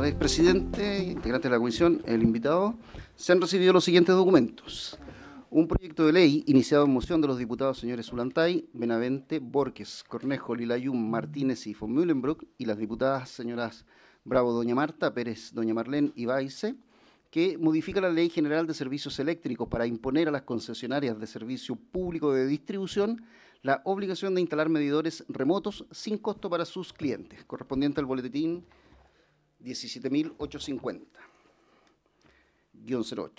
tardes, presidente, integrante de la comisión, el invitado. Se han recibido los siguientes documentos. Un proyecto de ley iniciado en moción de los diputados señores Zulantay, Benavente, Borges, Cornejo, Lilayún, Martínez y von Mühlenbrock, y las diputadas señoras Bravo, doña Marta, Pérez, doña Marlene y Baice, que modifica la Ley General de Servicios Eléctricos para imponer a las concesionarias de servicio público de distribución la obligación de instalar medidores remotos sin costo para sus clientes, correspondiente al boletín 17.850-08.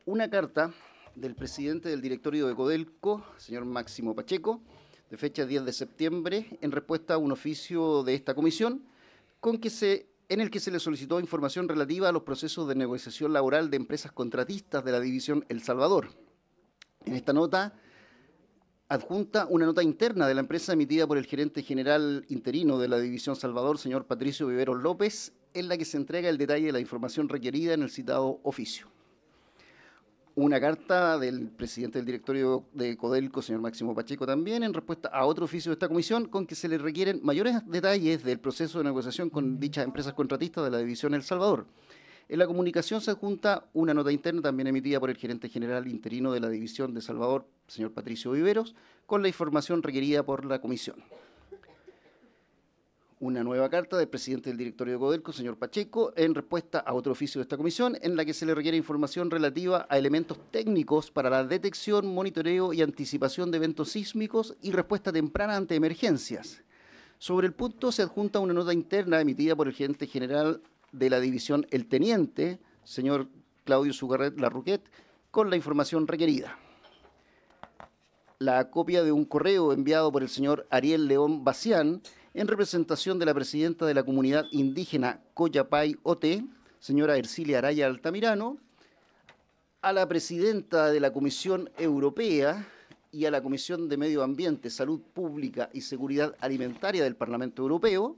Una carta del presidente del directorio de Codelco, señor Máximo Pacheco, de fecha 10 de septiembre, en respuesta a un oficio de esta comisión, en el que se le solicitó información relativa a los procesos de negociación laboral de empresas contratistas de la división El Salvador. En esta nota adjunta una nota interna de la empresa emitida por el gerente general interino de la división Salvador, señor Patricio Viveros López, en la que se entrega el detalle de la información requerida en el citado oficio. Una carta del presidente del directorio de Codelco, señor Máximo Pacheco, también en respuesta a otro oficio de esta comisión, con que se le requieren mayores detalles del proceso de negociación con dichas empresas contratistas de la división El Salvador. En la comunicación se adjunta una nota interna también emitida por el gerente general interino de la división de Salvador, señor Patricio Viveros, con la información requerida por la comisión. Una nueva carta del presidente del directorio de Codelco, señor Pacheco, en respuesta a otro oficio de esta comisión, en la que se le requiere información relativa a elementos técnicos para la detección, monitoreo y anticipación de eventos sísmicos y respuesta temprana ante emergencias. Sobre el punto se adjunta una nota interna emitida por el gerente general de la división El Teniente, señor Claudio Sugarret Larruquet, con la información requerida. La copia de un correo enviado por el señor Ariel León Bacián, en representación de la presidenta de la comunidad indígena Coyapay Oté, señora Ercilia Araya Altamirano, a la presidenta de la Comisión Europea y a la Comisión de Medio Ambiente, Salud Pública y Seguridad Alimentaria del Parlamento Europeo,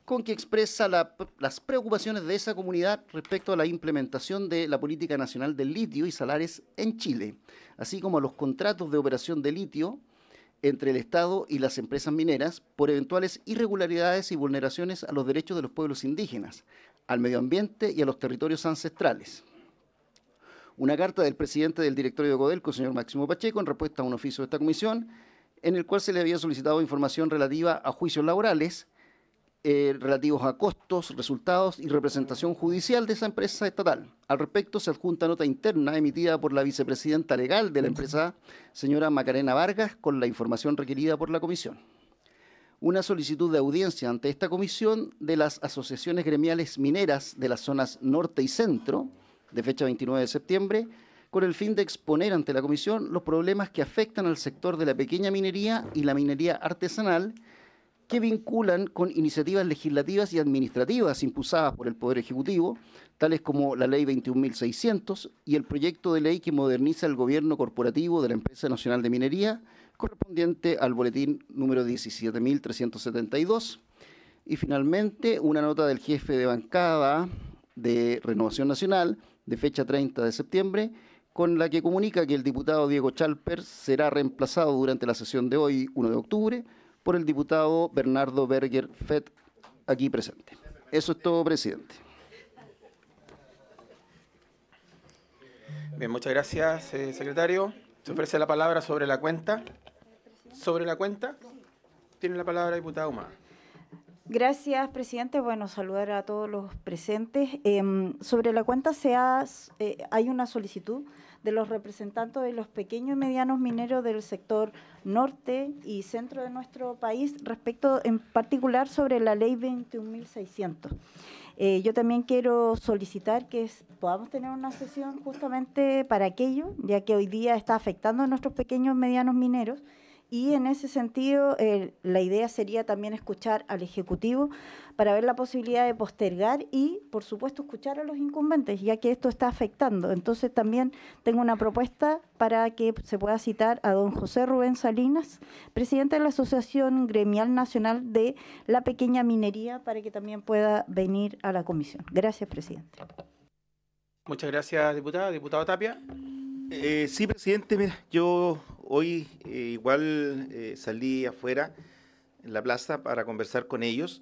con que expresa las preocupaciones de esa comunidad respecto a la implementación de la Política Nacional del Litio y Salares en Chile, así como a los contratos de operación de litio entre el Estado y las empresas mineras por eventuales irregularidades y vulneraciones a los derechos de los pueblos indígenas, al medio ambiente y a los territorios ancestrales. Una carta del presidente del directorio de Codelco, señor Máximo Pacheco, en respuesta a un oficio de esta comisión, en el cual se le había solicitado información relativa a juicios laborales, relativos a costos, resultados y representación judicial de esa empresa estatal. Al respecto, se adjunta nota interna emitida por la vicepresidenta legal de la empresa, señora Macarena Vargas, con la información requerida por la comisión. Una solicitud de audiencia ante esta comisión de las asociaciones gremiales mineras de las zonas norte y centro, de fecha 29 de septiembre, con el fin de exponer ante la comisión los problemas que afectan al sector de la pequeña minería y la minería artesanal, que vinculan con iniciativas legislativas y administrativas impulsadas por el Poder Ejecutivo, tales como la Ley 21.600 y el proyecto de ley que moderniza el gobierno corporativo de la Empresa Nacional de Minería, correspondiente al boletín número 17.372. Y finalmente, una nota del jefe de bancada de Renovación Nacional, de fecha 30 de septiembre, con la que comunica que el diputado Diego Chalper será reemplazado durante la sesión de hoy, 1 de octubre, por el diputado Bernardo Berger Fett, aquí presente. Eso es todo, presidente. Bien, muchas gracias, secretario. Se ofrece la palabra sobre la cuenta. Sobre la cuenta, tiene la palabra diputada Humada. Gracias, presidente. Bueno, saludar a todos los presentes. Sobre la cuenta hay una solicitud de los representantes de los pequeños y medianos mineros del sector norte y centro de nuestro país, respecto en particular sobre la ley 21.600. Yo también quiero solicitar que podamos tener una sesión justamente para aquello, ya que hoy día está afectando a nuestros pequeños y medianos mineros. Y en ese sentido, la idea sería también escuchar al Ejecutivo para ver la posibilidad de postergar y, por supuesto, escuchar a los incumbentes, ya que esto está afectando. Entonces, también tengo una propuesta para que se pueda citar a don José Rubén Salinas, presidente de la Asociación Gremial Nacional de la Pequeña Minería, para que también pueda venir a la comisión. Gracias, presidente. Muchas gracias, diputada. Diputado Tapia. Sí, presidente, mira, yo hoy igual salí afuera en la plaza para conversar con ellos.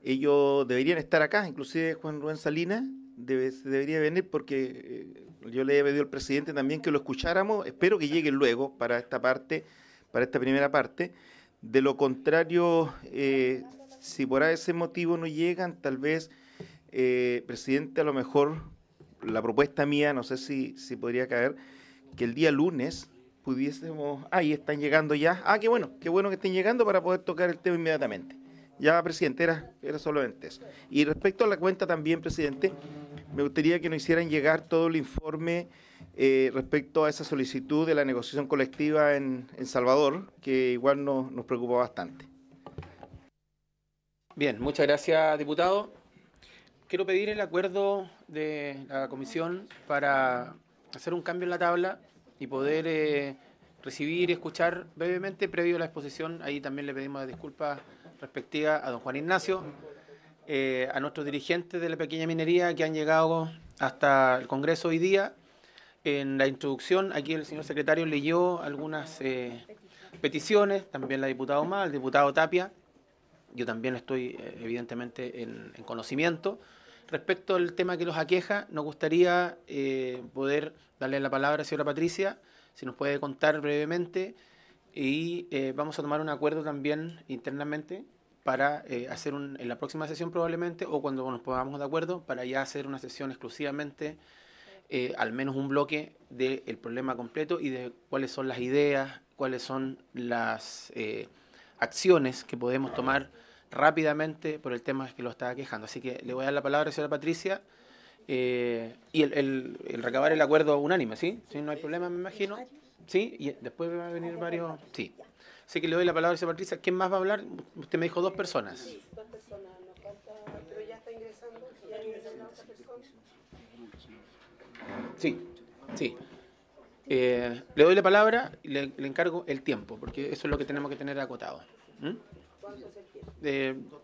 ellos deberían estar acá, inclusive Juan Rubén Salinas debería venir porque yo le he pedido al presidente también que lo escucháramos, espero que lleguen luego para esta parte, para esta primera parte. De lo contrario, si por ese motivo no llegan, tal vez, presidente, a lo mejor la propuesta mía, no sé si podría caer, que el día lunes pudiésemos... Ahí están llegando ya. Qué bueno que estén llegando para poder tocar el tema inmediatamente. Ya, presidente, era solamente eso. Y respecto a la cuenta también, presidente, me gustaría que nos hicieran llegar todo el informe respecto a esa solicitud de la negociación colectiva en Salvador, que igual nos preocupa bastante. Bien, muchas gracias, diputado. Quiero pedir el acuerdo de la comisión para hacer un cambio en la tabla y poder recibir y escuchar brevemente, previo a la exposición. Ahí también le pedimos disculpas respectivas a don Juan Ignacio, a nuestros dirigentes de la pequeña minería que han llegado hasta el Congreso hoy día. En la introducción, aquí el señor secretario leyó algunas peticiones, también la diputada Omar, el diputado Tapia. Yo también estoy evidentemente en conocimiento. Respecto al tema que los aqueja, nos gustaría poder darle la palabra a la señora Patricia, si nos puede contar brevemente, y vamos a tomar un acuerdo también internamente para hacer en la próxima sesión probablemente, o cuando nos pongamos de acuerdo, para ya hacer una sesión exclusivamente, al menos un bloque del problema completo y de cuáles son las ideas, cuáles son las acciones que podemos tomar rápidamente por el tema que lo está quejando. Así que le voy a dar la palabra a la señora Patricia y el recabar el acuerdo unánime, ¿sí? ¿Sí? No hay problema, me imagino. ¿Sí? Y después va a venir varios... Sí. Así que le doy la palabra a la señora Patricia. ¿Quién más va a hablar? Usted me dijo 2 personas. Sí, 2 personas. Nos falta, pero ya está ingresando. ¿Ya ingresó la otra persona? Sí, sí. Le doy la palabra y le encargo el tiempo, porque eso es lo que tenemos que tener acotado. ¿Cuánto es el tiempo?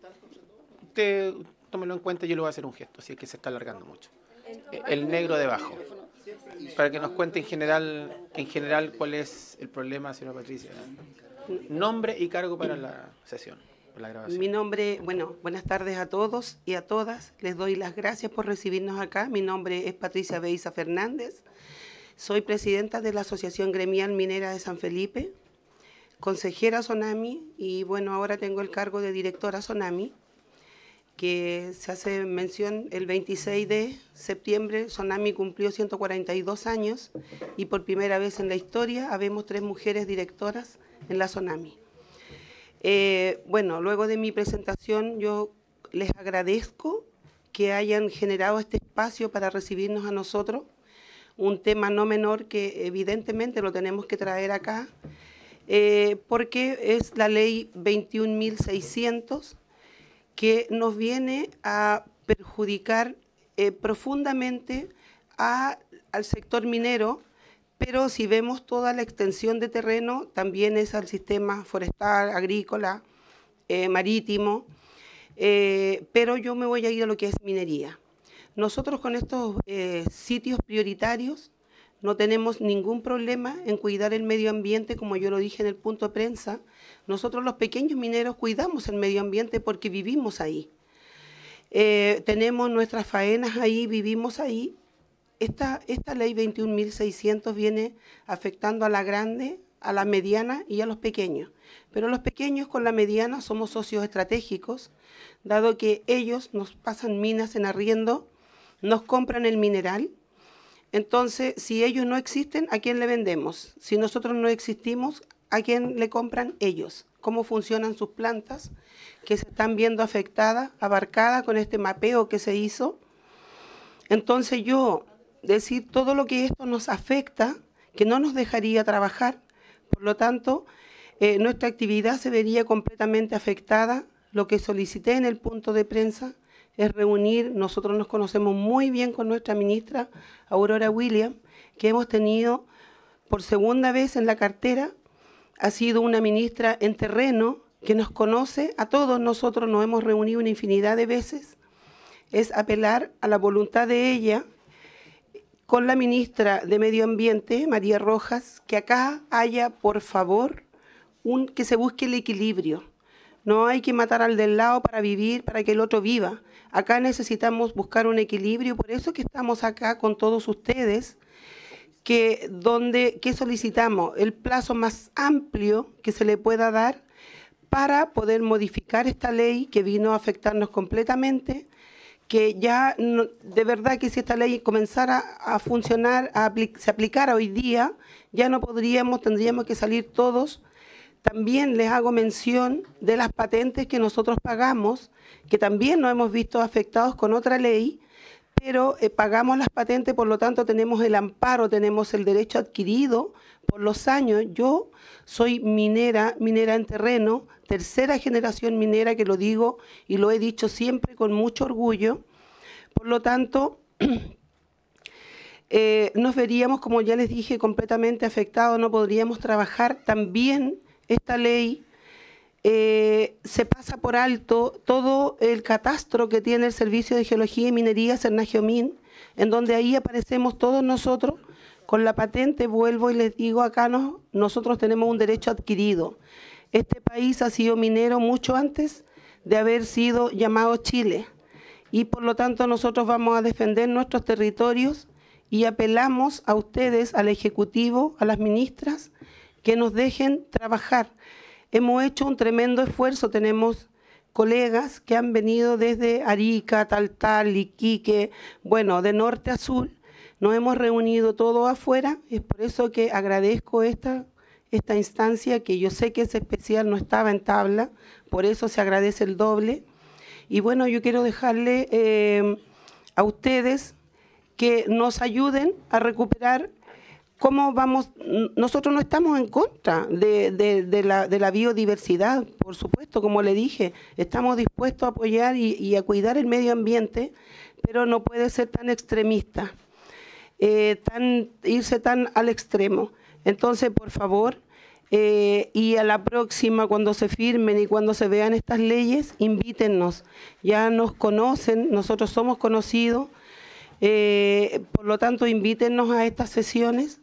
Usted tómelo en cuenta, yo le voy a hacer un gesto, así es que se está alargando mucho. El negro debajo, para que nos cuente en general cuál es el problema, señora Patricia. Nombre y cargo para la sesión, para la grabación. Mi nombre, buenas tardes a todos y a todas. Les doy las gracias por recibirnos acá. Mi nombre es Patricia Beiza Fernández. Soy presidenta de la Asociación Gremial Minera de San Felipe, consejera Sonami y ahora tengo el cargo de directora Sonami, que se hace mención el 26 de septiembre. Sonami cumplió 142 años y por primera vez en la historia habemos 3 mujeres directoras en la Sonami. Luego de mi presentación yo les agradezco que hayan generado este espacio para recibirnos a nosotros, un tema no menor que evidentemente lo tenemos que traer acá, porque es la ley 21.600 que nos viene a perjudicar profundamente al sector minero, pero si vemos toda la extensión de terreno, también es al sistema forestal, agrícola, marítimo, pero yo me voy a ir a lo que es minería. Nosotros con estos sitios prioritarios no tenemos ningún problema en cuidar el medio ambiente, como yo lo dije en el punto de prensa. Nosotros los pequeños mineros cuidamos el medio ambiente porque vivimos ahí. Tenemos nuestras faenas ahí, vivimos ahí. Esta ley 21.600 viene afectando a la grande, a la mediana y a los pequeños. Pero los pequeños con la mediana somos socios estratégicos, dado que ellos nos pasan minas en arriendo, nos compran el mineral. Entonces, si ellos no existen, ¿a quién le vendemos? Si nosotros no existimos, ¿a quién le compran ellos? ¿Cómo funcionan sus plantas que se están viendo afectadas, abarcadas con este mapeo que se hizo? Entonces yo decir todo lo que esto nos afecta, que no nos dejaría trabajar, por lo tanto, nuestra actividad se vería completamente afectada. Lo que solicité en el punto de prensa es reunir, nosotros nos conocemos muy bien con nuestra ministra Aurora Williams, que hemos tenido por segunda vez en la cartera. Ha sido una ministra en terreno que nos conoce a todos nosotros, nos hemos reunido una infinidad de veces. Es apelar a la voluntad de ella con la ministra de Medio Ambiente, María Rojas, que acá haya, por favor, que se busque el equilibrio. No hay que matar al del lado para vivir, para que el otro viva. Acá necesitamos buscar un equilibrio, por eso que estamos acá con todos ustedes, que solicitamos el plazo más amplio que se le pueda dar para poder modificar esta ley que vino a afectarnos completamente, que ya, de verdad que si esta ley comenzara a funcionar, se aplicara hoy día, ya no tendríamos que salir todos. También les hago mención de las patentes que nosotros pagamos, que también nos hemos visto afectados con otra ley, pero pagamos las patentes, por lo tanto tenemos el amparo, tenemos el derecho adquirido por los años. Yo soy minera en terreno, tercera generación minera, que lo digo y lo he dicho siempre con mucho orgullo. Por lo tanto, nos veríamos, como ya les dije, completamente afectados, no podríamos trabajar. También esta ley se pasa por alto todo el catastro que tiene el Servicio de Geología y Minería, Sernageomin, en donde ahí aparecemos todos nosotros con la patente. Vuelvo y les digo, acá nosotros tenemos un derecho adquirido. Este país ha sido minero mucho antes de haber sido llamado Chile, y por lo tanto nosotros vamos a defender nuestros territorios y apelamos a ustedes, al Ejecutivo, a las ministras, que nos dejen trabajar. Hemos hecho un tremendo esfuerzo, tenemos colegas que han venido desde Arica, Taltal, Iquique, bueno, de norte a sur. Nos hemos reunido todos afuera, es por eso que agradezco esta instancia, que yo sé que es especial, no estaba en tabla, por eso se agradece el doble. Y bueno, yo quiero dejarle a ustedes que nos ayuden a recuperar. ¿Cómo vamos? Nosotros no estamos en contra de la biodiversidad, por supuesto, como le dije, estamos dispuestos a apoyar y a cuidar el medio ambiente, pero no puede ser tan extremista, irse tan al extremo. Entonces, por favor, y a la próxima, cuando se firmen y cuando se vean estas leyes, invítennos. Ya nos conocen, nosotros somos conocidos, por lo tanto, invítennos a estas sesiones.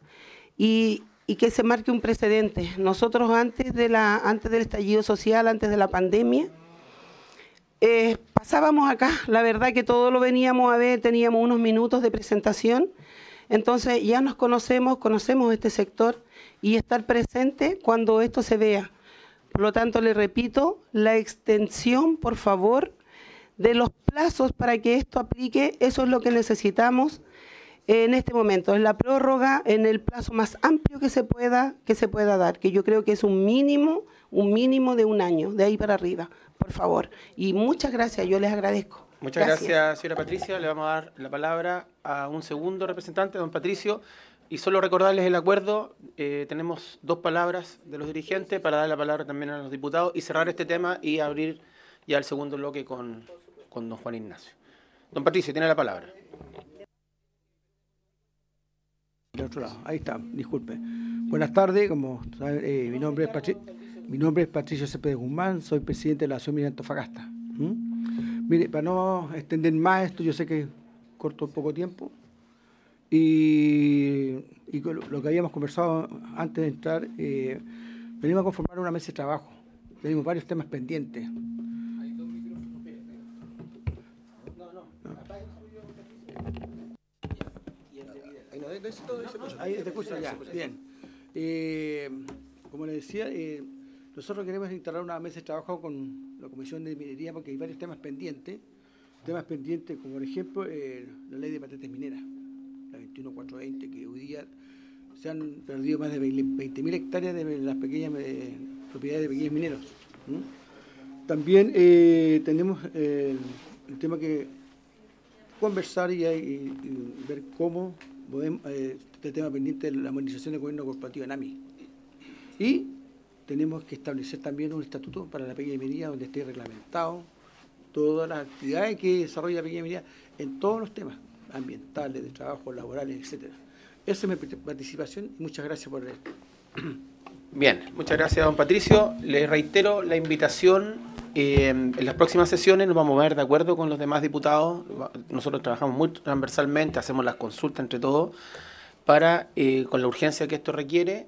Y que se marque un precedente. Nosotros antes del estallido social, antes de la pandemia, pasábamos acá, la verdad que todo lo veníamos a ver, teníamos unos minutos de presentación, entonces ya nos conocemos este sector, y estar presente cuando esto se vea. Por lo tanto, le repito, la extensión, por favor, de los plazos para que esto aplique, eso es lo que necesitamos en este momento, es la prórroga en el plazo más amplio que se pueda dar, que yo creo que es un mínimo de un año, de ahí para arriba, por favor. Y muchas gracias, yo les agradezco. Muchas gracias, señora Patricia. Le vamos a dar la palabra a un segundo representante, don Patricio. Y solo recordarles el acuerdo, tenemos 2 palabras de los dirigentes para dar la palabra también a los diputados y cerrar este tema y abrir ya el segundo bloque con don Juan Ignacio. Don Patricio, tiene la palabra. Del otro lado, ahí está, disculpe. Buenas tardes, como saben, mi nombre es Patricio Cepeda Guzmán, soy presidente de la Asociación Minera Antofagasta. Mire, para no extender más esto, yo sé que corto poco tiempo, y lo que habíamos conversado antes de entrar, venimos a conformar una mesa de trabajo, tenemos varios temas pendientes. Ahí te escucho ya, bien. Como le decía, nosotros queremos instalar una mesa de trabajo con la Comisión de Minería porque hay varios temas pendientes como por ejemplo la ley de patentes mineras, la 21420, que hoy día se han perdido más de 20.000 hectáreas de las pequeñas propiedades de pequeños mineros. También tenemos el tema que conversar y ver cómo podemos, este tema pendiente de la modernización del gobierno corporativo en AMI. Y tenemos que establecer también un estatuto para la pequeña minería donde esté reglamentado todas las actividades que desarrolla la pequeña minería en todos los temas ambientales, de trabajo, laborales, etcétera. Esa es mi participación y muchas gracias por esto. Bien, muchas gracias, don Patricio. Le reitero la invitación. En las próximas sesiones nos vamos a ver de acuerdo con los demás diputados. Nosotros trabajamos muy transversalmente, hacemos las consultas entre todos para, con la urgencia que esto requiere,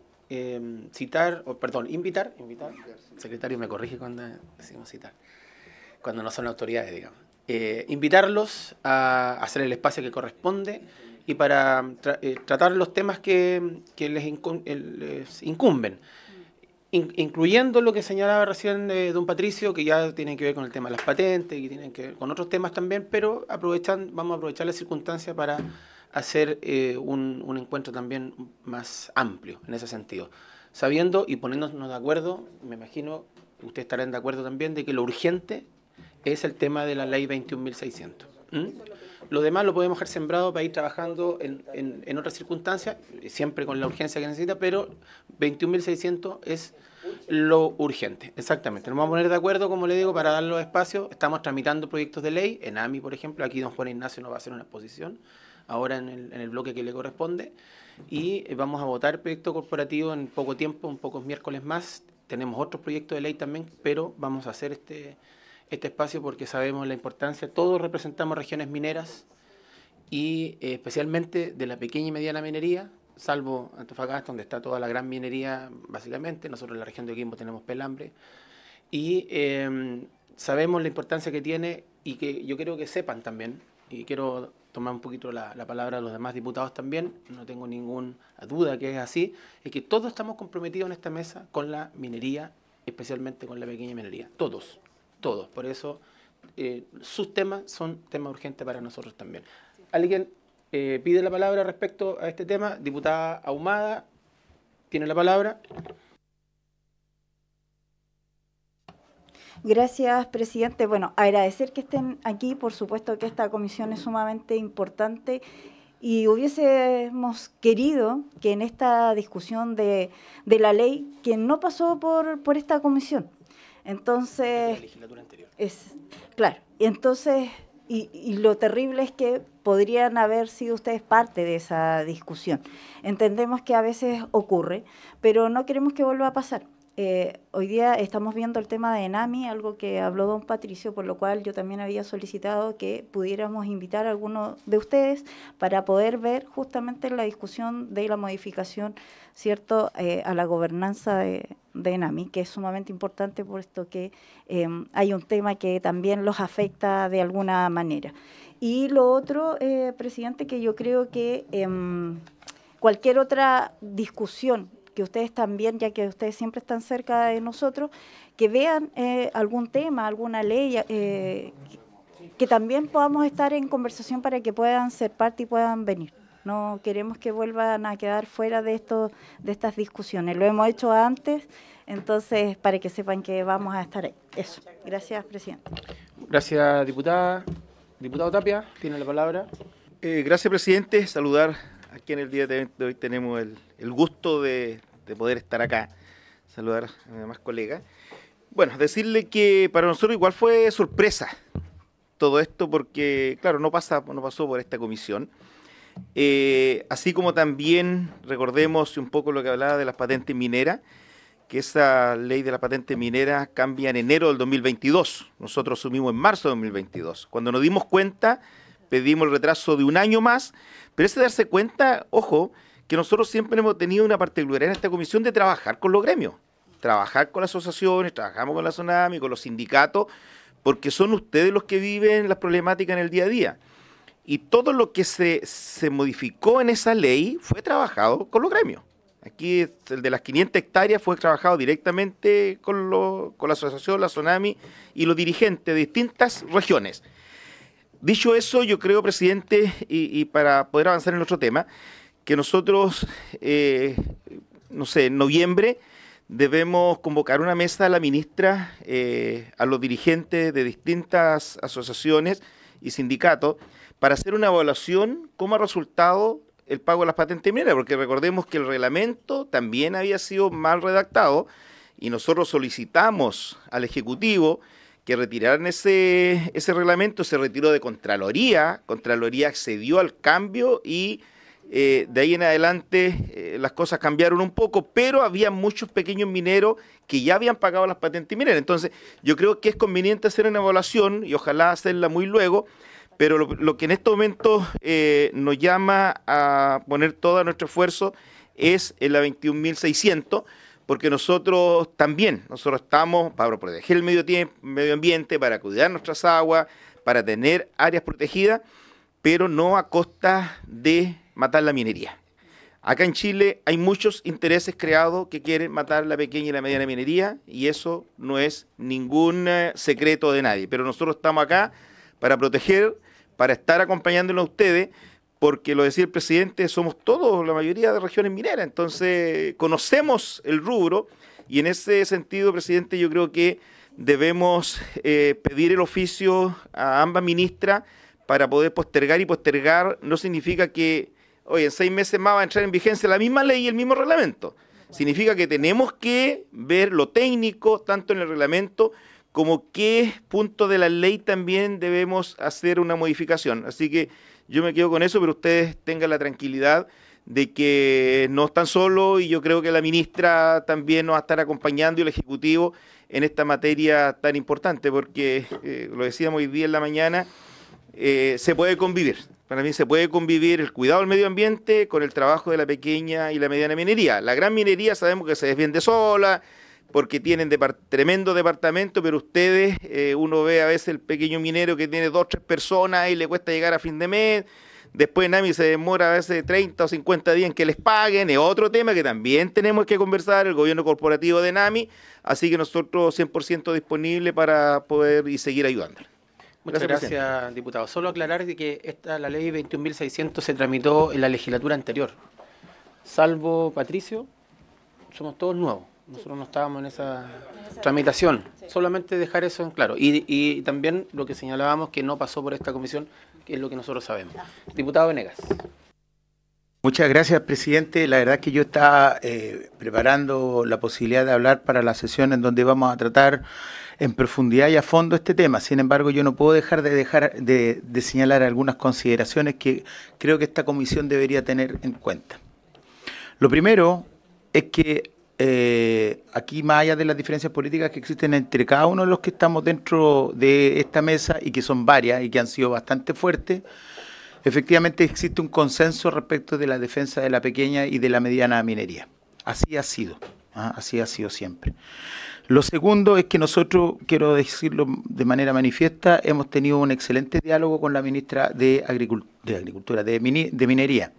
invitar, el secretario me corrige cuando decimos citar, cuando no son autoridades, digamos. Invitarlos a hacer el espacio que corresponde y para tratar los temas que les incumben, incluyendo lo que señalaba recién don Patricio, que ya tiene que ver con el tema de las patentes y tienen que ver con otros temas también, pero vamos a aprovechar la circunstancia para hacer un encuentro también más amplio en ese sentido, sabiendo y poniéndonos de acuerdo, me imagino que ustedes estarán de acuerdo también, de que lo urgente es el tema de la ley 21.600. Lo demás lo podemos dejar sembrado para ir trabajando en otras circunstancias, siempre con la urgencia que necesita, pero 21.600 es lo urgente, exactamente. Nos vamos a poner de acuerdo, como le digo, para dar los espacios. Estamos tramitando proyectos de ley, en AMI, por ejemplo, aquí don Juan Ignacio nos va a hacer una exposición, ahora en el bloque que le corresponde, y vamos a votar proyecto corporativo en poco tiempo, en pocos miércoles más. Tenemos otros proyectos de ley también, pero vamos a hacer este espacio porque sabemos la importancia. Todos representamos regiones mineras y especialmente de la pequeña y mediana minería, salvo Antofagasta, donde está toda la gran minería, básicamente. Nosotros en la región de Coquimbo tenemos pelambre. Y sabemos la importancia que tiene y que yo quiero que sepan también, y quiero tomar un poquito la palabra de los demás diputados también, no tengo ninguna duda que es así, es que todos estamos comprometidos en esta mesa con la minería, especialmente con la pequeña minería. Todos. Por eso sus temas son temas urgentes para nosotros también. ¿Alguien pide la palabra respecto a este tema? Diputada Ahumada, ¿tiene la palabra? Gracias, presidente. Bueno, agradecer que estén aquí. Por supuesto que esta comisión es sumamente importante y hubiésemos querido que en esta discusión de la ley, que no pasó por esta comisión. Entonces, la legislatura anterior. Claro, entonces, y lo terrible es que podrían haber sido ustedes parte de esa discusión. Entendemos que a veces ocurre, pero no queremos que vuelva a pasar. Hoy día estamos viendo el tema de ENAMI, algo que habló don Patricio, por lo cual yo también había solicitado que pudiéramos invitar a alguno de ustedes para poder ver justamente la discusión de la modificación, ¿cierto?, a la gobernanza de ENAMI, que es sumamente importante puesto que hay un tema que también los afecta de alguna manera. Y lo otro, presidente, que yo creo que cualquier otra discusión que ustedes también, ya que ustedes siempre están cerca de nosotros, que vean algún tema, alguna ley, que también podamos estar en conversación para que puedan ser parte y puedan venir. No queremos que vuelvan a quedar fuera de estas discusiones. Lo hemos hecho antes, entonces para que sepan que vamos a estar ahí. Eso. Gracias, presidente. Gracias, diputada. Diputado Tapia, tiene la palabra. Gracias, presidente. Saludar a quien el día de hoy tenemos el gusto de poder estar acá. Saludar a mis demás colegas. Bueno, decirle que para nosotros igual fue sorpresa todo esto porque, claro, no pasó por esta comisión. Así como también recordemos un poco lo que hablaba de las patentes mineras, que esa ley de la patente minera cambia en enero del 2022. Nosotros asumimos en marzo de 2022. Cuando nos dimos cuenta, pedimos el retraso de un año más, pero ese darse cuenta, ojo, que nosotros siempre hemos tenido una particularidad en esta comisión de trabajar con los gremios, trabajar con las asociaciones, trabajamos con la SONAMI, con los sindicatos, porque son ustedes los que viven las problemáticas en el día a día. Y todo lo que se modificó en esa ley fue trabajado con los gremios. Aquí el de las 500 hectáreas fue trabajado directamente con la asociación, la SONAMI y los dirigentes de distintas regiones. Dicho eso, yo creo, presidente, y para poder avanzar en otro tema, que nosotros, no sé, en noviembre debemos convocar una mesa a la ministra, a los dirigentes de distintas asociaciones y sindicatos, para hacer una evaluación cómo ha resultado el pago de las patentes mineras, porque recordemos que el reglamento también había sido mal redactado y nosotros solicitamos al Ejecutivo que retiraran ese reglamento, se retiró de Contraloría accedió al cambio y de ahí en adelante las cosas cambiaron un poco, pero había muchos pequeños mineros que ya habían pagado las patentes mineras. Entonces yo creo que es conveniente hacer una evaluación y ojalá hacerla muy luego, pero lo que en estos momentos nos llama a poner todo nuestro esfuerzo es en la 21.600, porque nosotros estamos para proteger el medio ambiente, para cuidar nuestras aguas, para tener áreas protegidas, pero no a costa de matar la minería. Acá en Chile hay muchos intereses creados que quieren matar la pequeña y la mediana minería, y eso no es ningún secreto de nadie. Pero nosotros estamos acá para proteger, para estar acompañándolos a ustedes, porque lo decía el presidente, somos todos, la mayoría de regiones mineras, entonces conocemos el rubro, y en ese sentido, presidente, yo creo que debemos pedir el oficio a ambas ministras para poder postergar, y postergar no significa que oye, en 6 meses más va a entrar en vigencia la misma ley y el mismo reglamento. Significa que tenemos que ver lo técnico, tanto en el reglamento, como qué punto de la ley también debemos hacer una modificación. Así que yo me quedo con eso, pero ustedes tengan la tranquilidad de que no están solos, y yo creo que la ministra también nos va a estar acompañando, y el Ejecutivo, en esta materia tan importante, porque, lo decíamos hoy día en la mañana, se puede convivir. Para mí se puede convivir el cuidado del medio ambiente con el trabajo de la pequeña y la mediana minería. La gran minería sabemos que se defiende sola, porque tienen tremendo departamento, pero ustedes, uno ve a veces el pequeño minero que tiene 2 o 3 personas y le cuesta llegar a fin de mes. Después NAMI se demora a veces 30 o 50 días en que les paguen. Es otro tema que también tenemos que conversar, el gobierno corporativo de NAMI. Así que nosotros 100% disponibles para poder y seguir ayudando. Muchas gracias, diputado. Solo aclarar de que la ley 21.600 se tramitó en la legislatura anterior. Salvo Patricio, somos todos nuevos. Nosotros no estábamos en esa tramitación. Solamente dejar eso en claro. Y también lo que señalábamos, que no pasó por esta comisión, que es lo que nosotros sabemos. Diputado Venegas. Muchas gracias, presidente. La verdad es que yo estaba preparando la posibilidad de hablar para la sesión en donde vamos a tratar en profundidad y a fondo este tema. Sin embargo, yo no puedo dejar de señalar algunas consideraciones que creo que esta comisión debería tener en cuenta. Lo primero es que aquí, más allá de las diferencias políticas que existen entre cada uno de los que estamos dentro de esta mesa, y que son varias y que han sido bastante fuertes, efectivamente existe un consenso respecto de la defensa de la pequeña y de la mediana minería. Así ha sido siempre. Lo segundo es que nosotros, quiero decirlo de manera manifiesta, hemos tenido un excelente diálogo con la ministra de Minería.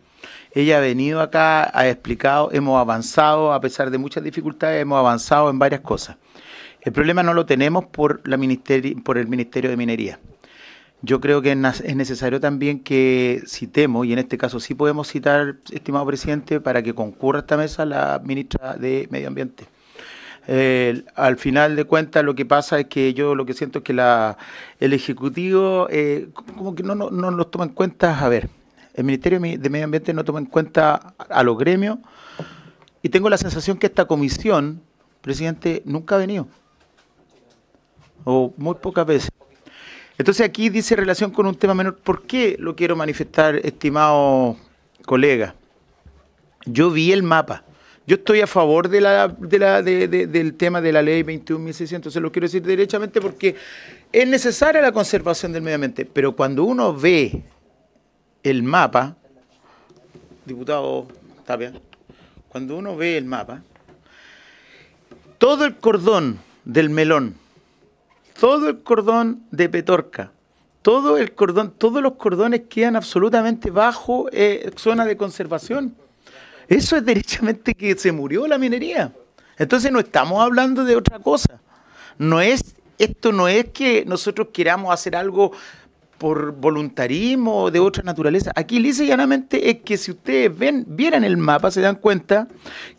Ella ha venido acá, ha explicado, hemos avanzado, a pesar de muchas dificultades, hemos avanzado en varias cosas. El problema no lo tenemos por el Ministerio de Minería. Yo creo que es necesario también que citemos, y en este caso sí podemos citar, estimado presidente, para que concurra a esta mesa la ministra de Medio Ambiente. Al final de cuentas, lo que pasa es que yo lo que siento es que el Ejecutivo como que no los toma en cuenta. A ver, el Ministerio de Medio Ambiente no toma en cuenta a los gremios, y tengo la sensación que esta comisión, presidente, nunca ha venido, o muy pocas veces. Entonces aquí dice relación con un tema menor. ¿Por qué lo quiero manifestar, estimado colega? Yo vi el mapa. Yo estoy a favor del tema de la ley 21.600, se lo quiero decir derechamente, porque es necesaria la conservación del medio ambiente, pero cuando uno ve el mapa, diputado Tapia, cuando uno ve el mapa, todo el cordón del Melón, todo el cordón de Petorca, todos los cordones quedan absolutamente bajo zona de conservación. Eso es derechamente que se murió la minería. Entonces no estamos hablando de otra cosa. Esto no es que nosotros queramos hacer algo por voluntarismo o de otra naturaleza. Aquí lisa y llanamente es que si ustedes vieran el mapa, se dan cuenta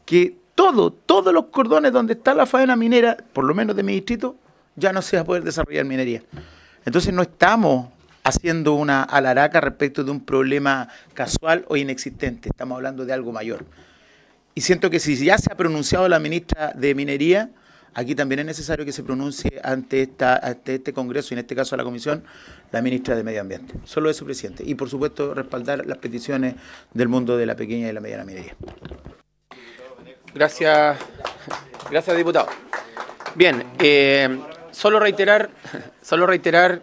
que todos los cordones donde está la faena minera, por lo menos de mi distrito, ya no se va a poder desarrollar minería. Entonces no estamos haciendo una alaraca respecto de un problema casual o inexistente. Estamos hablando de algo mayor. Y siento que si ya se ha pronunciado la ministra de Minería, aquí también es necesario que se pronuncie ante este Congreso, y en este caso a la Comisión, la ministra de Medio Ambiente. Solo eso, presidente. Y por supuesto respaldar las peticiones del mundo de la pequeña y la mediana minería. Gracias, diputado. Bien, solo reiterar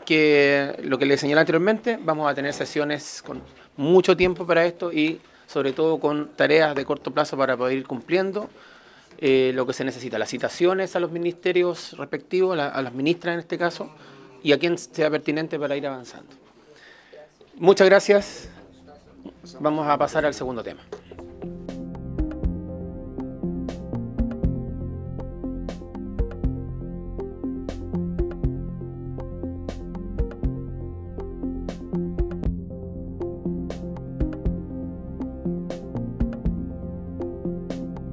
que lo que le señalé anteriormente, vamos a tener sesiones con mucho tiempo para esto, y sobre todo con tareas de corto plazo para poder ir cumpliendo lo que se necesita, las citaciones a los ministerios respectivos, a las ministras en este caso, y a quien sea pertinente para ir avanzando. Muchas gracias. Vamos a pasar al segundo tema.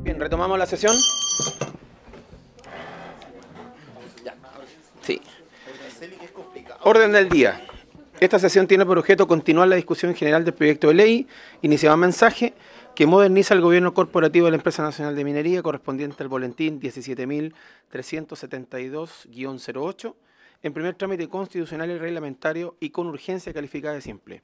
Bien, retomamos la sesión. Sí. Orden del día. Esta sesión tiene por objeto continuar la discusión general del proyecto de ley, iniciado mensaje, que moderniza el gobierno corporativo de la Empresa Nacional de Minería, correspondiente al boletín 17.372-08, en primer trámite constitucional y reglamentario y con urgencia calificada de simple.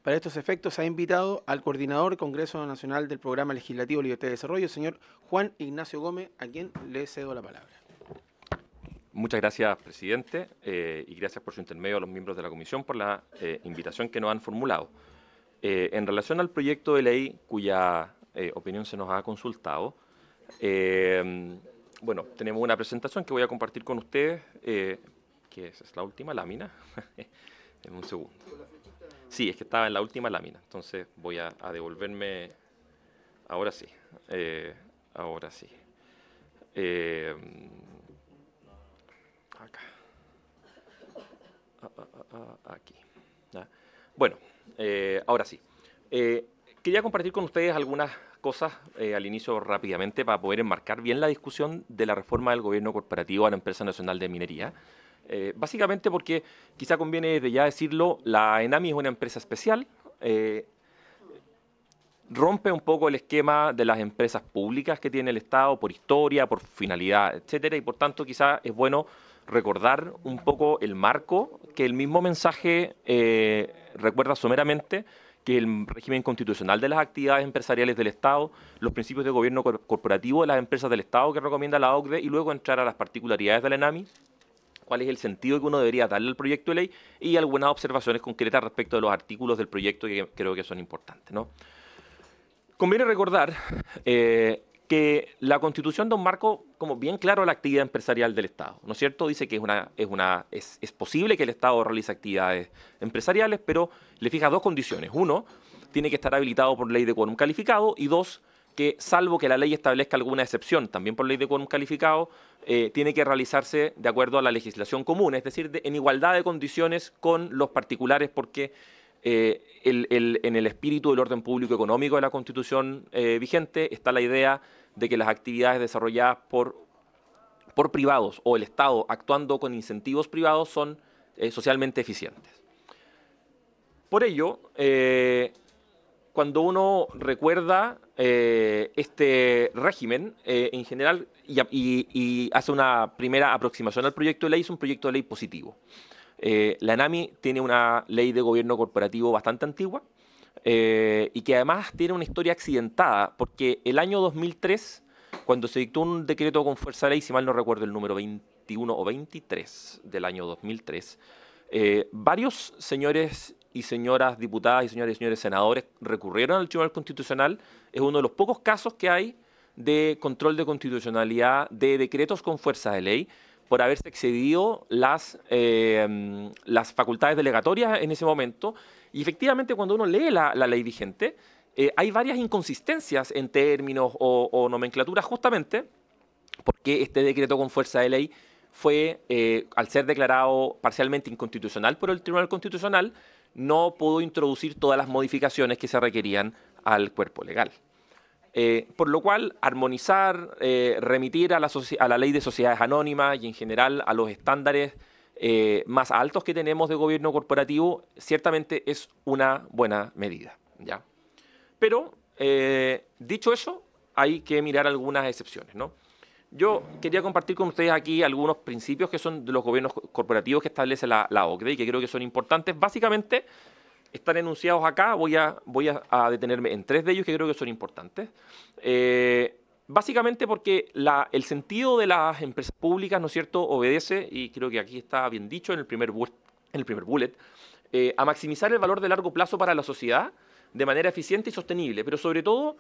Para estos efectos ha invitado al coordinador del Congreso Nacional del Programa Legislativo Libertad y Desarrollo, el señor Juan Ignacio Gómez, a quien le cedo la palabra. Muchas gracias, presidente, y gracias por su intermedio a los miembros de la comisión por la invitación que nos han formulado. En relación al proyecto de ley cuya opinión se nos ha consultado, bueno, tenemos una presentación que voy a compartir con ustedes, que es la última lámina. En un segundo. Sí, es que estaba en la última lámina, entonces voy a devolverme. Ahora sí. Ahora sí. Acá. Aquí. ¿Ya? Bueno, ahora sí. Quería compartir con ustedes algunas cosas al inicio rápidamente para poder enmarcar bien la discusión de la reforma del gobierno corporativo a la Empresa Nacional de Minería. Básicamente porque, quizá conviene desde ya decirlo, la ENAMI es una empresa especial, rompe un poco el esquema de las empresas públicas que tiene el Estado por historia, por finalidad, etcétera, y por tanto quizá es bueno recordar un poco el marco, que el mismo mensaje recuerda someramente que el régimen constitucional de las actividades empresariales del Estado, los principios de gobierno corporativo de las empresas del Estado que recomienda la OCDE, y luego entrar a las particularidades de la ENAMI, cuál es el sentido que uno debería darle al proyecto de ley y algunas observaciones concretas respecto de los artículos del proyecto que creo que son importantes, ¿no? Conviene recordar que la Constitución da un marco como bien claro a la actividad empresarial del Estado, ¿no es cierto? Dice que es posible que el Estado realice actividades empresariales, pero le fija dos condiciones. Uno, tiene que estar habilitado por ley de quórum calificado, y dos, que salvo que la ley establezca alguna excepción, también por ley de quórum calificado, tiene que realizarse de acuerdo a la legislación común, es decir, en igualdad de condiciones con los particulares, porque en el espíritu del orden público económico de la Constitución vigente está la idea de que las actividades desarrolladas por privados o el Estado actuando con incentivos privados son socialmente eficientes. Por ello, cuando uno recuerda este régimen, en general, y hace una primera aproximación al proyecto de ley, es un proyecto de ley positivo. La ENAMI tiene una ley de gobierno corporativo bastante antigua y que además tiene una historia accidentada, porque el año 2003, cuando se dictó un decreto con fuerza de ley, si mal no recuerdo el número 21 o 23 del año 2003, varios señores y señoras diputadas y señores senadores recurrieron al Tribunal Constitucional. Es uno de los pocos casos que hay de control de constitucionalidad de decretos con fuerza de ley por haberse excedido las facultades delegatorias en ese momento. Y efectivamente, cuando uno lee la ley vigente, hay varias inconsistencias en términos o nomenclatura, justamente porque este decreto con fuerza de ley fue, al ser declarado parcialmente inconstitucional por el Tribunal Constitucional, no pudo introducir todas las modificaciones que se requerían al cuerpo legal. Por lo cual, armonizar, remitir a la ley de sociedades anónimas y en general a los estándares más altos que tenemos de gobierno corporativo, ciertamente es una buena medida, ¿ya? Pero, dicho eso, hay que mirar algunas excepciones, ¿no? Yo quería compartir con ustedes aquí algunos principios que son de los gobiernos corporativos que establece la OCDE y que creo que son importantes. Básicamente, están enunciados acá, voy a detenerme en tres de ellos que creo que son importantes. Básicamente porque el sentido de las empresas públicas, ¿no es cierto?, obedece, y creo que aquí está bien dicho en el primer bullet, a maximizar el valor de largo plazo para la sociedad de manera eficiente y sostenible, pero sobre todo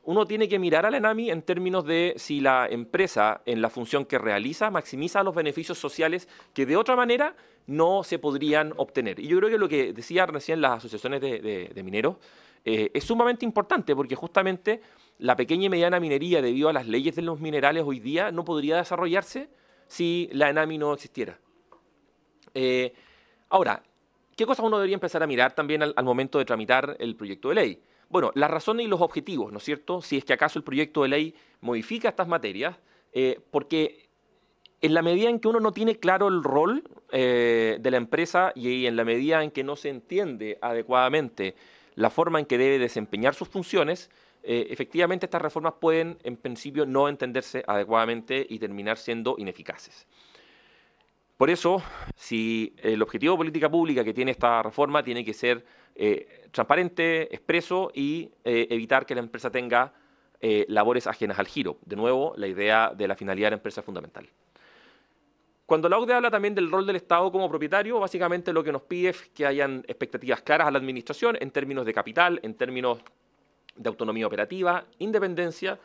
uno tiene que mirar a la ENAMI en términos de si la empresa en la función que realiza maximiza los beneficios sociales que de otra manera no se podrían obtener. Y yo creo que lo que decían recién las asociaciones de mineros es sumamente importante, porque justamente la pequeña y mediana minería, debido a las leyes de los minerales hoy día, no podría desarrollarse si la ENAMI no existiera. Ahora, ¿qué cosas uno debería empezar a mirar también al momento de tramitar el proyecto de ley? Bueno, las razones y los objetivos, ¿no es cierto? Si es que acaso el proyecto de ley modifica estas materias, porque en la medida en que uno no tiene claro el rol de la empresa y en la medida en que no se entiende adecuadamente la forma en que debe desempeñar sus funciones, efectivamente estas reformas pueden en principio no entenderse adecuadamente y terminar siendo ineficaces. Por eso, si el objetivo de política pública que tiene esta reforma tiene que ser transparente, expreso y evitar que la empresa tenga labores ajenas al giro. De nuevo, la idea de la finalidad de la empresa es fundamental. Cuando la OCDE habla también del rol del Estado como propietario, básicamente lo que nos pide es que hayan expectativas claras a la administración en términos de capital, en términos de autonomía operativa, independencia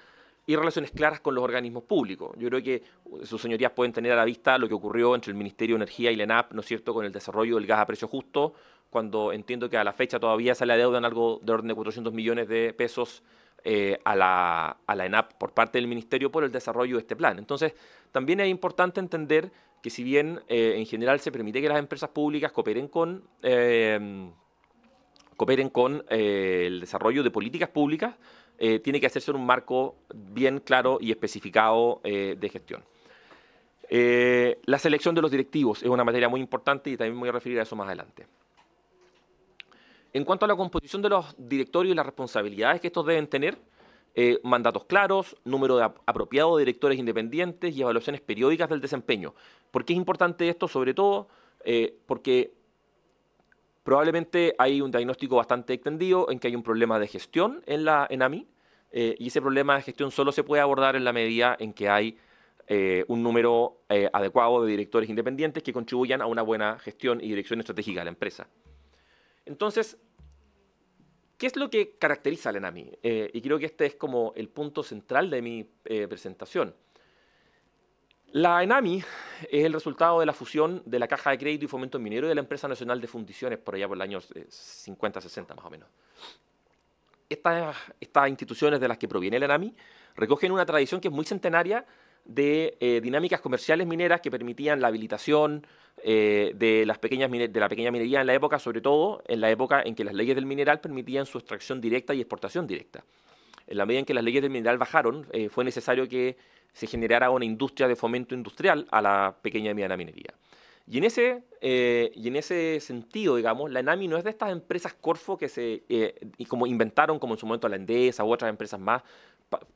y relaciones claras con los organismos públicos. Yo creo que sus señorías pueden tener a la vista lo que ocurrió entre el Ministerio de Energía y la ENAP, ¿no es cierto?, con el desarrollo del gas a precio justo, cuando entiendo que a la fecha todavía se le adeudan algo de orden de 400 millones de pesos a la ENAP por parte del Ministerio por el desarrollo de este plan. Entonces, también es importante entender que si bien en general se permite que las empresas públicas cooperen con el desarrollo de políticas públicas, tiene que hacerse en un marco bien claro y especificado de gestión. La selección de los directivos es una materia muy importante y también me voy a referir a eso más adelante. En cuanto a la composición de los directorios y las responsabilidades que estos deben tener, mandatos claros, número apropiado de directores independientes y evaluaciones periódicas del desempeño. ¿Por qué es importante esto? Sobre todo porque probablemente hay un diagnóstico bastante extendido en que hay un problema de gestión en la ENAMI y ese problema de gestión solo se puede abordar en la medida en que hay un número adecuado de directores independientes que contribuyan a una buena gestión y dirección estratégica de la empresa. Entonces, ¿qué es lo que caracteriza a la ENAMI? Y creo que este es como el punto central de mi presentación. La ENAMI es el resultado de la fusión de la Caja de Crédito y Fomento Minero y de la Empresa Nacional de Fundiciones por allá por el año 50-60 más o menos. Estas instituciones de las que proviene la ENAMI recogen una tradición que es muy centenaria de dinámicas comerciales mineras que permitían la habilitación de la pequeña minería en la época, sobre todo en la época en que las leyes del mineral permitían su extracción directa y exportación directa. En la medida en que las leyes del mineral bajaron, fue necesario que se generara una industria de fomento industrial a la pequeña y mediana minería. Y en ese sentido, digamos, la ENAMI no es de estas empresas Corfo que como inventaron, como en su momento la Endesa u otras empresas más,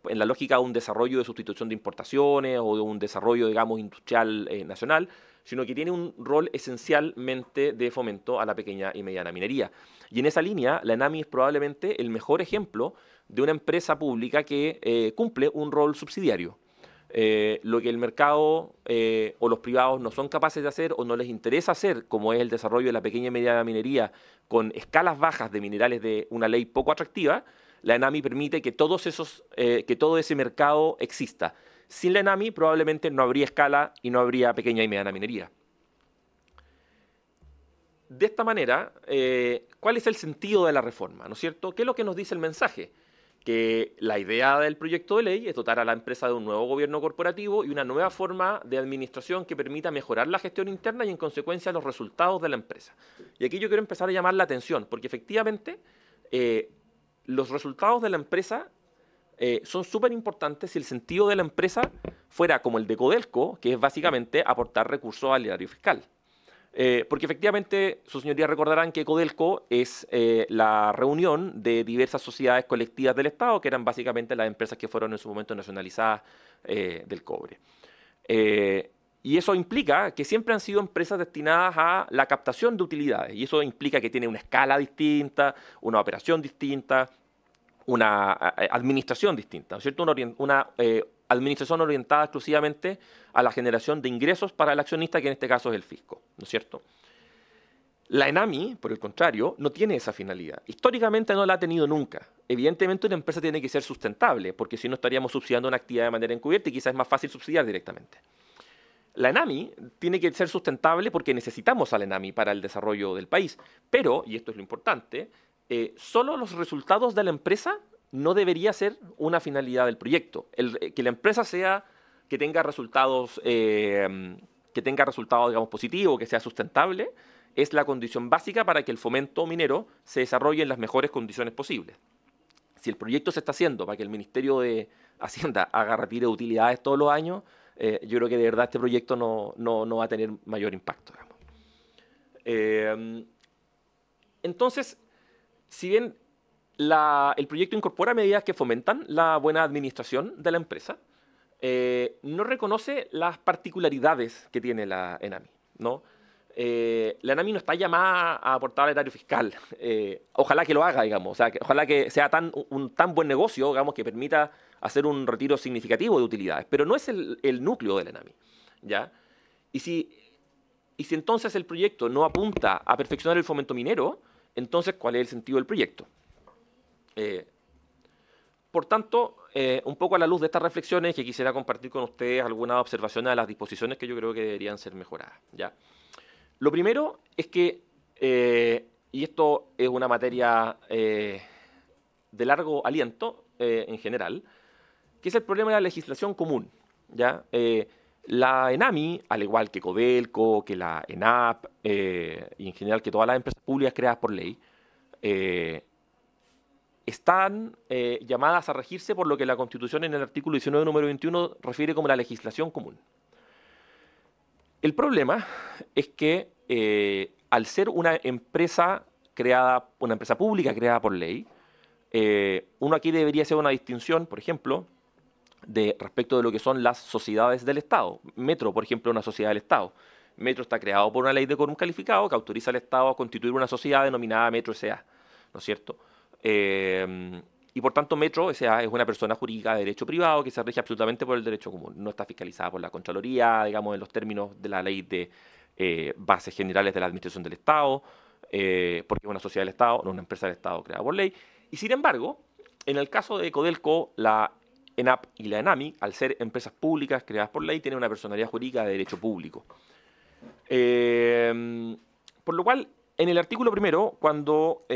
en la lógica de un desarrollo de sustitución de importaciones o de un desarrollo, digamos, industrial nacional, sino que tiene un rol esencialmente de fomento a la pequeña y mediana minería. Y en esa línea, la ENAMI es probablemente el mejor ejemplo de una empresa pública que cumple un rol subsidiario. Lo que el mercado o los privados no son capaces de hacer o no les interesa hacer, como es el desarrollo de la pequeña y mediana minería con escalas bajas de minerales de una ley poco atractiva, la ENAMI permite que todo ese mercado exista. Sin la ENAMI probablemente no habría escala y no habría pequeña y mediana minería. De esta manera, ¿cuál es el sentido de la reforma? ¿No es cierto? ¿Qué es lo que nos dice el mensaje? Que la idea del proyecto de ley es dotar a la empresa de un nuevo gobierno corporativo y una nueva forma de administración que permita mejorar la gestión interna y en consecuencia los resultados de la empresa. Y aquí yo quiero empezar a llamar la atención, porque efectivamente los resultados de la empresa son súper importantes si el sentido de la empresa fuera como el de Codelco, que es básicamente aportar recursos al erario fiscal. Porque efectivamente, sus señorías recordarán que Codelco es la reunión de diversas sociedades colectivas del Estado, que eran básicamente las empresas que fueron en su momento nacionalizadas del cobre. Y eso implica que siempre han sido empresas destinadas a la captación de utilidades, y eso implica que tiene una escala distinta, una operación distinta, una administración distinta, ¿no es cierto? Una administración orientada exclusivamente a la generación de ingresos para el accionista, que en este caso es el fisco, ¿no es cierto? La ENAMI, por el contrario, no tiene esa finalidad. Históricamente no la ha tenido nunca. Evidentemente una empresa tiene que ser sustentable, porque si no estaríamos subsidiando una actividad de manera encubierta y quizás es más fácil subsidiar directamente. La ENAMI tiene que ser sustentable porque necesitamos a la ENAMI para el desarrollo del país. Pero, y esto es lo importante, solo los resultados de la empresa no debería ser una finalidad del proyecto. Que la empresa que tenga resultados, digamos, positivos, que sea sustentable, es la condición básica para que el fomento minero se desarrolle en las mejores condiciones posibles. Si el proyecto se está haciendo para que el Ministerio de Hacienda haga retiro de utilidades todos los años, yo creo que de verdad este proyecto no va a tener mayor impacto. Entonces, si bien el proyecto incorpora medidas que fomentan la buena administración de la empresa, no reconoce las particularidades que tiene la ENAMI, ¿no? La ENAMI no está llamada a aportar al erario fiscal. Ojalá que lo haga, digamos. O sea, ojalá que sea un tan buen negocio, digamos, que permita hacer un retiro significativo de utilidades. Pero no es el núcleo de la ENAMI, ¿ya? Y si entonces el proyecto no apunta a perfeccionar el fomento minero, entonces, ¿cuál es el sentido del proyecto? Por tanto, un poco a la luz de estas reflexiones, que quisiera compartir con ustedes algunas observaciones de las disposiciones que yo creo que deberían ser mejoradas, ¿ya? Lo primero es que, y esto es una materia de largo aliento en general, que es el problema de la legislación común, ¿ya? La ENAMI, al igual que Codelco, que la ENAP, y en general que todas las empresas públicas creadas por ley, están llamadas a regirse por lo que la Constitución en el artículo 19, número 21, refiere como la legislación común. El problema es que al ser una empresa pública creada por ley, uno aquí debería hacer una distinción, por ejemplo, respecto de lo que son las sociedades del Estado. Metro, por ejemplo, es una sociedad del Estado. Metro está creado por una ley de quórum calificado que autoriza al Estado a constituir una sociedad denominada Metro S.A., ¿no es cierto? Y por tanto Metro S.A. es una persona jurídica de derecho privado que se rige absolutamente por el derecho común. No está fiscalizada por la Contraloría, digamos, en los términos de la ley de bases generales de la administración del Estado, porque es una sociedad del Estado, no una empresa del Estado creada por ley. Y sin embargo, en el caso de Codelco, la ENAP y la ENAMI, al ser empresas públicas creadas por ley, tienen una personalidad jurídica de derecho público. Por lo cual, en el artículo primero, cuando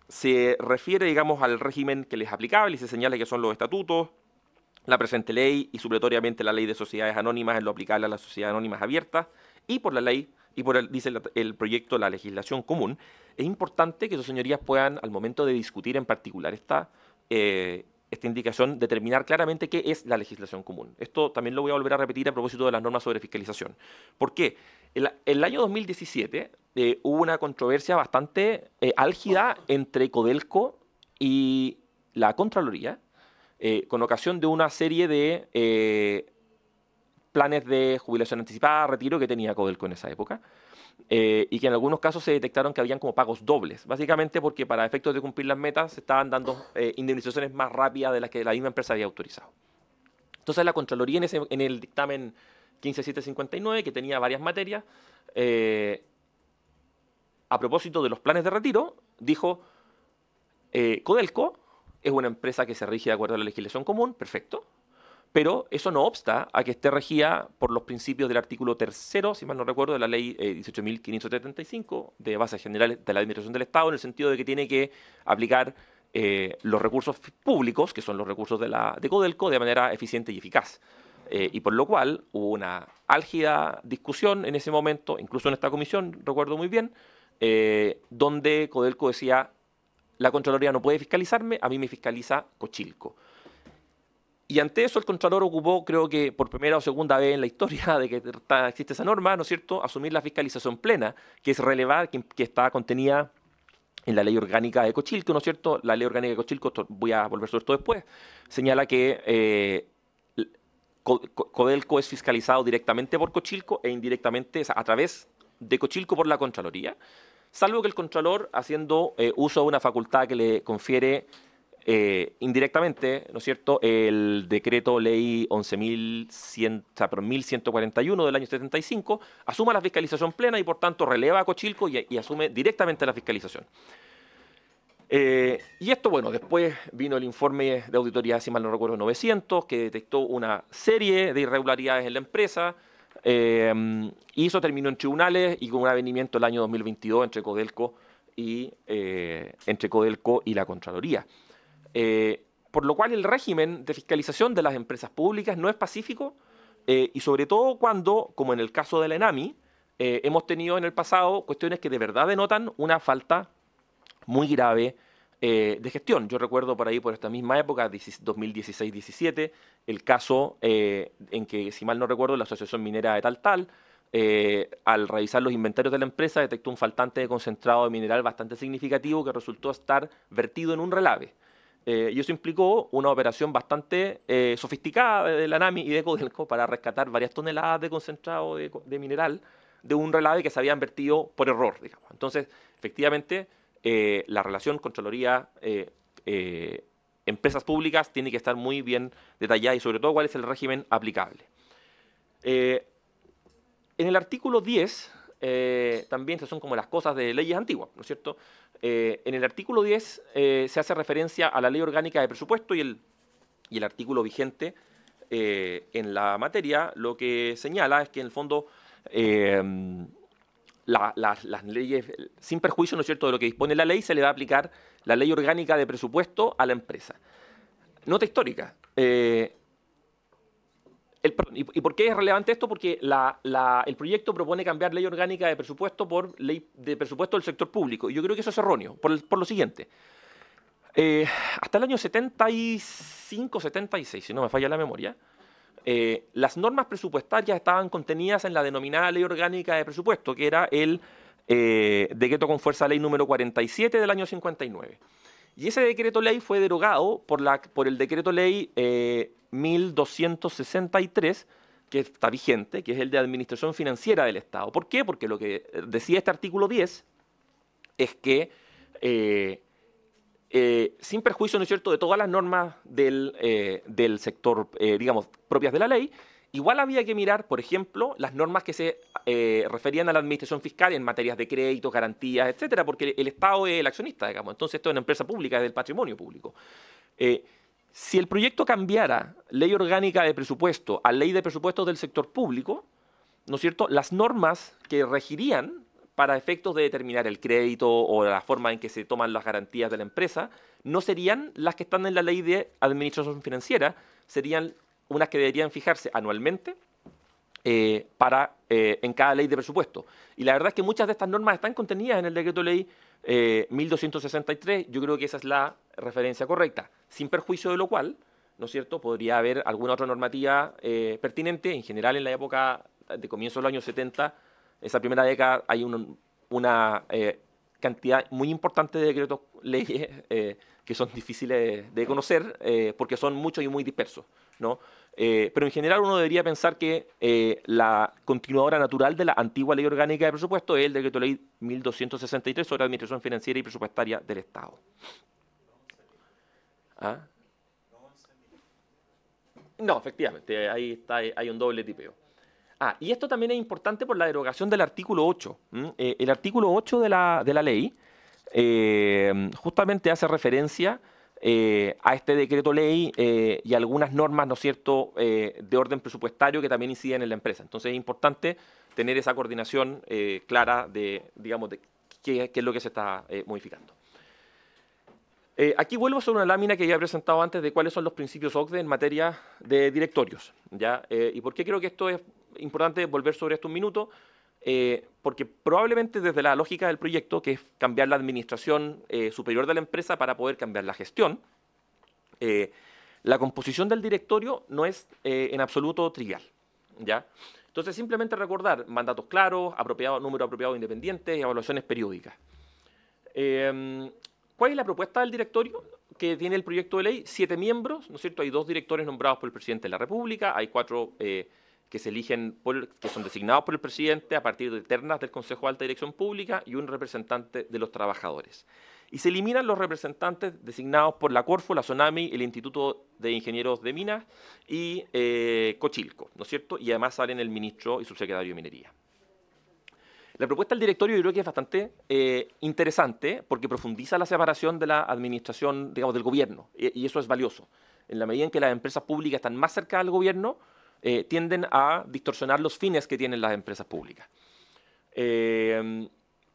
se refiere, digamos, al régimen que les es aplicable y se señala que son los estatutos, la presente ley y supletoriamente la ley de sociedades anónimas en lo aplicable a las sociedades anónimas abiertas, y por la ley, dice el proyecto, la legislación común, es importante que sus señorías puedan, al momento de discutir en particular esta indicación, determinar claramente qué es la legislación común. Esto también lo voy a volver a repetir a propósito de las normas sobre fiscalización. ¿Por qué? El año 2017 hubo una controversia bastante álgida entre Codelco y la Contraloría, con ocasión de una serie de planes de jubilación anticipada, retiro que tenía Codelco en esa época, y que en algunos casos se detectaron que habían como pagos dobles, básicamente porque para efectos de cumplir las metas se estaban dando indemnizaciones más rápidas de las que la misma empresa había autorizado. Entonces la Contraloría en el dictamen 15759, que tenía varias materias, a propósito de los planes de retiro, dijo, Codelco es una empresa que se rige de acuerdo a la legislación común, perfecto, pero eso no obsta a que esté regida por los principios del artículo 3º, si mal no recuerdo, de la ley 18.575 de bases generales de la administración del Estado, en el sentido de que tiene que aplicar los recursos públicos, que son los recursos de Codelco, de manera eficiente y eficaz. Y por lo cual hubo una álgida discusión en ese momento, incluso en esta comisión, recuerdo muy bien, donde Codelco decía, la Contraloría no puede fiscalizarme, a mí me fiscaliza Cochilco. Y ante eso el Contralor ocupó, creo que por primera o segunda vez en la historia de que existe esa norma, ¿no es cierto?, asumir la fiscalización plena, que es relevar, que está contenida en la ley orgánica de Cochilco, ¿no es cierto? La ley orgánica de Cochilco, voy a volver sobre esto después, señala que Codelco es fiscalizado directamente por Cochilco e indirectamente a través de Cochilco por la Contraloría, salvo que el Contralor, haciendo uso de una facultad que le confiere indirectamente, ¿no es cierto?, el decreto ley 1141 del año 75 asuma la fiscalización plena y por tanto releva a Cochilco y asume directamente la fiscalización. Y esto, bueno, después vino el informe de auditoría, si mal no recuerdo, 900, que detectó una serie de irregularidades en la empresa, y eso terminó en tribunales y con un avenimiento el año 2022 entre Codelco y la Contraloría. Por lo cual el régimen de fiscalización de las empresas públicas no es pacífico, y sobre todo cuando, como en el caso de la ENAMI, hemos tenido en el pasado cuestiones que de verdad denotan una falta muy grave de gestión. Yo recuerdo por ahí, por esta misma época, 2016-17, el caso en que, si mal no recuerdo, la Asociación Minera de Taltal, al revisar los inventarios de la empresa, detectó un faltante de concentrado de mineral bastante significativo que resultó estar vertido en un relave. Y eso implicó una operación bastante sofisticada de la ANAMI y de Codelco para rescatar varias toneladas de concentrado de mineral de un relave que se habían vertido por error, digamos. Entonces, efectivamente, la relación Contraloría empresas públicas tiene que estar muy bien detallada y sobre todo cuál es el régimen aplicable. En el artículo 10, también estas son como las cosas de leyes antiguas, ¿no es cierto? En el artículo 10 se hace referencia a la Ley Orgánica de Presupuesto y el artículo vigente en la materia lo que señala es que en el fondo las leyes, sin perjuicio, ¿no es cierto?, de lo que dispone la ley, se le va a aplicar la Ley Orgánica de Presupuesto a la empresa. Nota histórica. ¿Y por qué es relevante esto? Porque el proyecto propone cambiar Ley Orgánica de Presupuesto por Ley de Presupuesto del Sector Público. Y yo creo que eso es erróneo, por lo siguiente. Hasta el año 75, 76, si no me falla la memoria, las normas presupuestarias estaban contenidas en la denominada Ley Orgánica de Presupuesto, que era el decreto con fuerza ley número 47 del año 59. Y ese decreto ley fue derogado por el decreto ley 1263, que está vigente, que es el de Administración Financiera del Estado. ¿Por qué? Porque lo que decía este artículo 10 es que, sin perjuicio, ¿no es cierto?, de todas las normas del sector, digamos, propias de la ley, igual había que mirar, por ejemplo, las normas que se referían a la administración fiscal en materias de crédito, garantías, etcétera, porque el Estado es el accionista, digamos. Entonces, esto es una empresa pública, es del patrimonio público. Si el proyecto cambiara Ley Orgánica de Presupuesto a Ley de Presupuestos del Sector Público, ¿no es cierto?, las normas que regirían para efectos de determinar el crédito o la forma en que se toman las garantías de la empresa, no serían las que están en la Ley de Administración Financiera, serían unas que deberían fijarse anualmente en cada ley de presupuesto. Y la verdad es que muchas de estas normas están contenidas en el decreto ley 1263. Yo creo que esa es la referencia correcta, sin perjuicio de lo cual, ¿no es cierto?, podría haber alguna otra normativa pertinente. En general, en la época de comienzo de los años 70, esa primera década, hay una cantidad muy importante de decretos leyes que son difíciles de conocer porque son muchos y muy dispersos, ¿no? Pero en general uno debería pensar que la continuadora natural de la antigua Ley Orgánica de Presupuesto es el decreto ley 1263 sobre Administración Financiera y Presupuestaria del Estado. ¿Ah? No, efectivamente, ahí está, hay un doble tipeo. Y esto también es importante por la derogación del artículo 8. El artículo 8 de la ley justamente hace referencia a este decreto ley y algunas normas, ¿no es cierto?, de orden presupuestario que también inciden en la empresa. Entonces es importante tener esa coordinación clara de, digamos, de qué es lo que se está modificando. Aquí vuelvo sobre una lámina que ya he presentado antes de cuáles son los principios OCDE en materia de directorios, ¿ya? ¿Y por qué creo que esto es importante volver sobre esto un minuto? Porque probablemente desde la lógica del proyecto, que es cambiar la administración superior de la empresa para poder cambiar la gestión, la composición del directorio no es en absoluto trivial, ¿ya? Entonces simplemente recordar mandatos claros, número apropiado de independientes y evaluaciones periódicas. ¿Cuál es la propuesta del directorio que tiene el proyecto de ley? 7 miembros, ¿no es cierto? Hay 2 directores nombrados por el presidente de la República, hay 4 que se eligen, que son designados por el presidente a partir de ternas del Consejo de Alta Dirección Pública y un representante de los trabajadores. y se eliminan los representantes designados por la Corfo, la SONAMI, el Instituto de Ingenieros de Minas y Cochilco, ¿no es cierto? Y además salen el ministro y subsecretario de Minería. La propuesta del directorio yo creo que es bastante interesante porque profundiza la separación de la administración, digamos, del gobierno, y eso es valioso. En la medida en que las empresas públicas están más cerca del gobierno, tienden a distorsionar los fines que tienen las empresas públicas.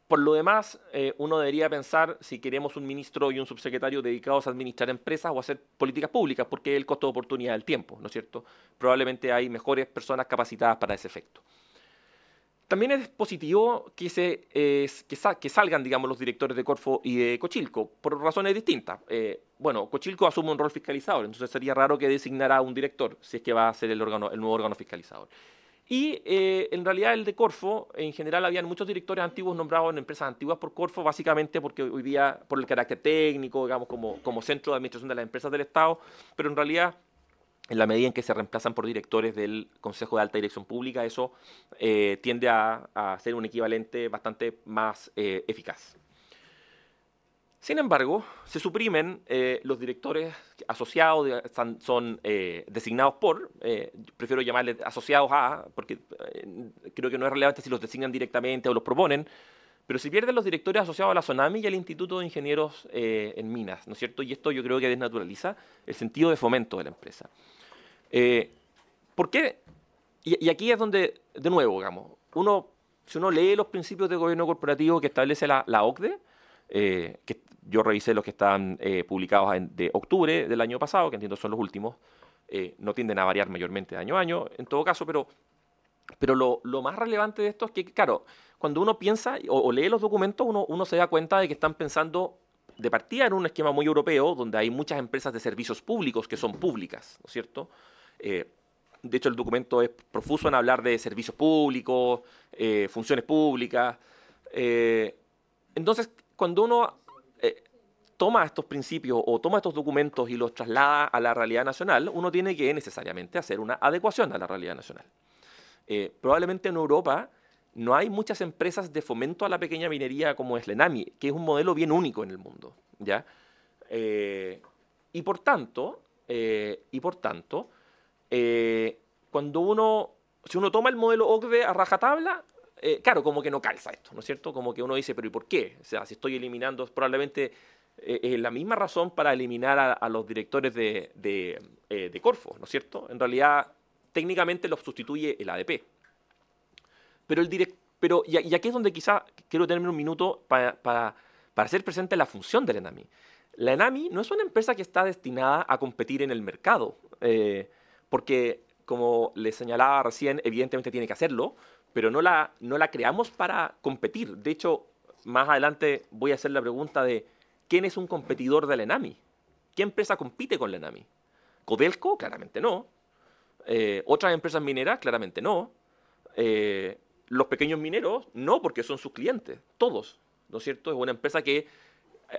Por lo demás, uno debería pensar si queremos un ministro y un subsecretario dedicados a administrar empresas o a hacer políticas públicas, porque es el costo de oportunidad del tiempo, ¿no es cierto? Probablemente hay mejores personas capacitadas para ese efecto. También es positivo que salgan, digamos, los directores de Corfo y de Cochilco, por razones distintas. Bueno, Cochilco asume un rol fiscalizador, entonces sería raro que designara un director, si es que va a ser el nuevo órgano fiscalizador. Y en realidad el de Corfo, en general, habían muchos directores antiguos nombrados en empresas antiguas por Corfo, básicamente porque hoy día, por el carácter técnico, digamos, como centro de administración de las empresas del Estado, pero en realidad, en la medida en que se reemplazan por directores del Consejo de Alta Dirección Pública, eso tiende a ser un equivalente bastante más eficaz. Sin embargo, se suprimen los directores asociados, son designados por, prefiero llamarles asociados a, porque creo que no es relevante si los designan directamente o los proponen, pero se pierden los directores asociados a la SONAMI y al Instituto de Ingenieros en Minas, ¿no es cierto? Y esto yo creo que desnaturaliza el sentido de fomento de la empresa. ¿Por qué? Y aquí es donde, de nuevo, digamos, si uno lee los principios de gobierno corporativo que establece la OCDE, que yo revisé los que están publicados de octubre del año pasado, que entiendo son los últimos, no tienden a variar mayormente de año a año, en todo caso, pero lo más relevante de esto es que, claro, cuando uno piensa o lee los documentos, uno se da cuenta de que están pensando de partida en un esquema muy europeo, donde hay muchas empresas de servicios públicos que son públicas, ¿no es cierto? De hecho, el documento es profuso en hablar de servicios públicos, funciones públicas. Entonces, cuando uno toma estos principios o toma estos documentos y los traslada a la realidad nacional, uno tiene que necesariamente hacer una adecuación a la realidad nacional. Probablemente en Europa no hay muchas empresas de fomento a la pequeña minería como es la ENAMI, que es un modelo bien único en el mundo, ¿ya? Y por tanto, si uno toma el modelo OCDE a rajatabla, claro, como que no calza esto, ¿no es cierto? Como que uno dice, pero ¿y por qué? O sea, si estoy eliminando, probablemente es la misma razón para eliminar a los directores de Corfo, ¿no es cierto? En realidad, técnicamente los sustituye el ADP. Y aquí es donde quizá quiero tenerme un minuto para hacer presente la función de la ENAMI. La ENAMI no es una empresa que está destinada a competir en el mercado, porque, como les señalaba recién, evidentemente tiene que hacerlo, pero no la creamos para competir. De hecho, más adelante voy a hacer la pregunta de ¿quién es un competidor de la ENAMI? ¿Qué empresa compite con la ENAMI? ¿Codelco? Claramente no. ¿Otras empresas mineras? Claramente no. Los pequeños mineros, no, porque son sus clientes, todos, ¿no es cierto? Es una empresa que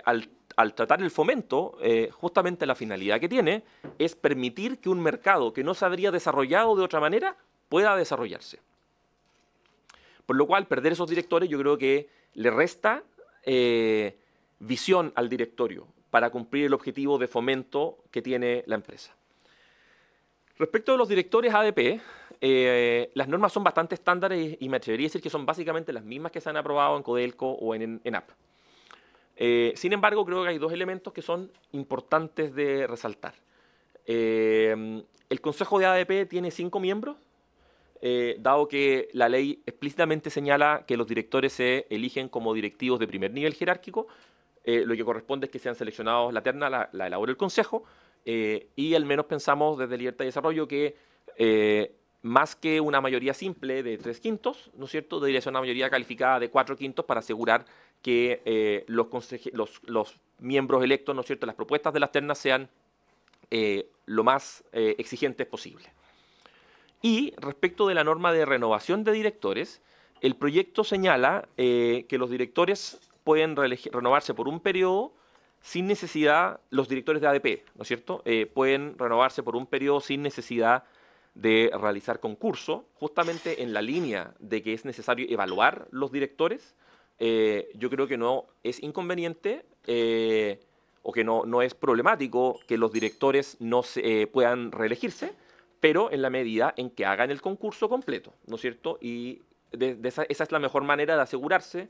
al tratar el fomento, justamente la finalidad que tiene es permitir que un mercado que no se habría desarrollado de otra manera pueda desarrollarse. Por lo cual, perder esos directores yo creo que le resta visión al directorio para cumplir el objetivo de fomento que tiene la empresa. Respecto de los directores ADP, las normas son bastante estándares y me atrevería a decir que son básicamente las mismas que se han aprobado en Codelco o en ENAP. Sin embargo, creo que hay dos elementos que son importantes de resaltar. El Consejo de ADP tiene 5 miembros, dado que la ley explícitamente señala que los directores se eligen como directivos de primer nivel jerárquico, lo que corresponde es que sean seleccionados, la terna la elabora el Consejo, y al menos pensamos desde Libertad y Desarrollo que más que una mayoría simple de 3/5, ¿no es cierto?, debería ser una mayoría calificada de 4/5 para asegurar que los miembros electos, ¿no es cierto?, las propuestas de las ternas sean lo más exigentes posible. Y respecto de la norma de renovación de directores, el proyecto señala que los directores pueden renovarse por un periodo sin necesidad, los directores de ADP, ¿no es cierto?, pueden renovarse por un periodo sin necesidad de realizar concurso, justamente en la línea de que es necesario evaluar los directores. Yo creo que no es inconveniente o que no es problemático que los directores no puedan reelegirse, pero en la medida en que hagan el concurso completo, ¿no es cierto? Y esa es la mejor manera de asegurarse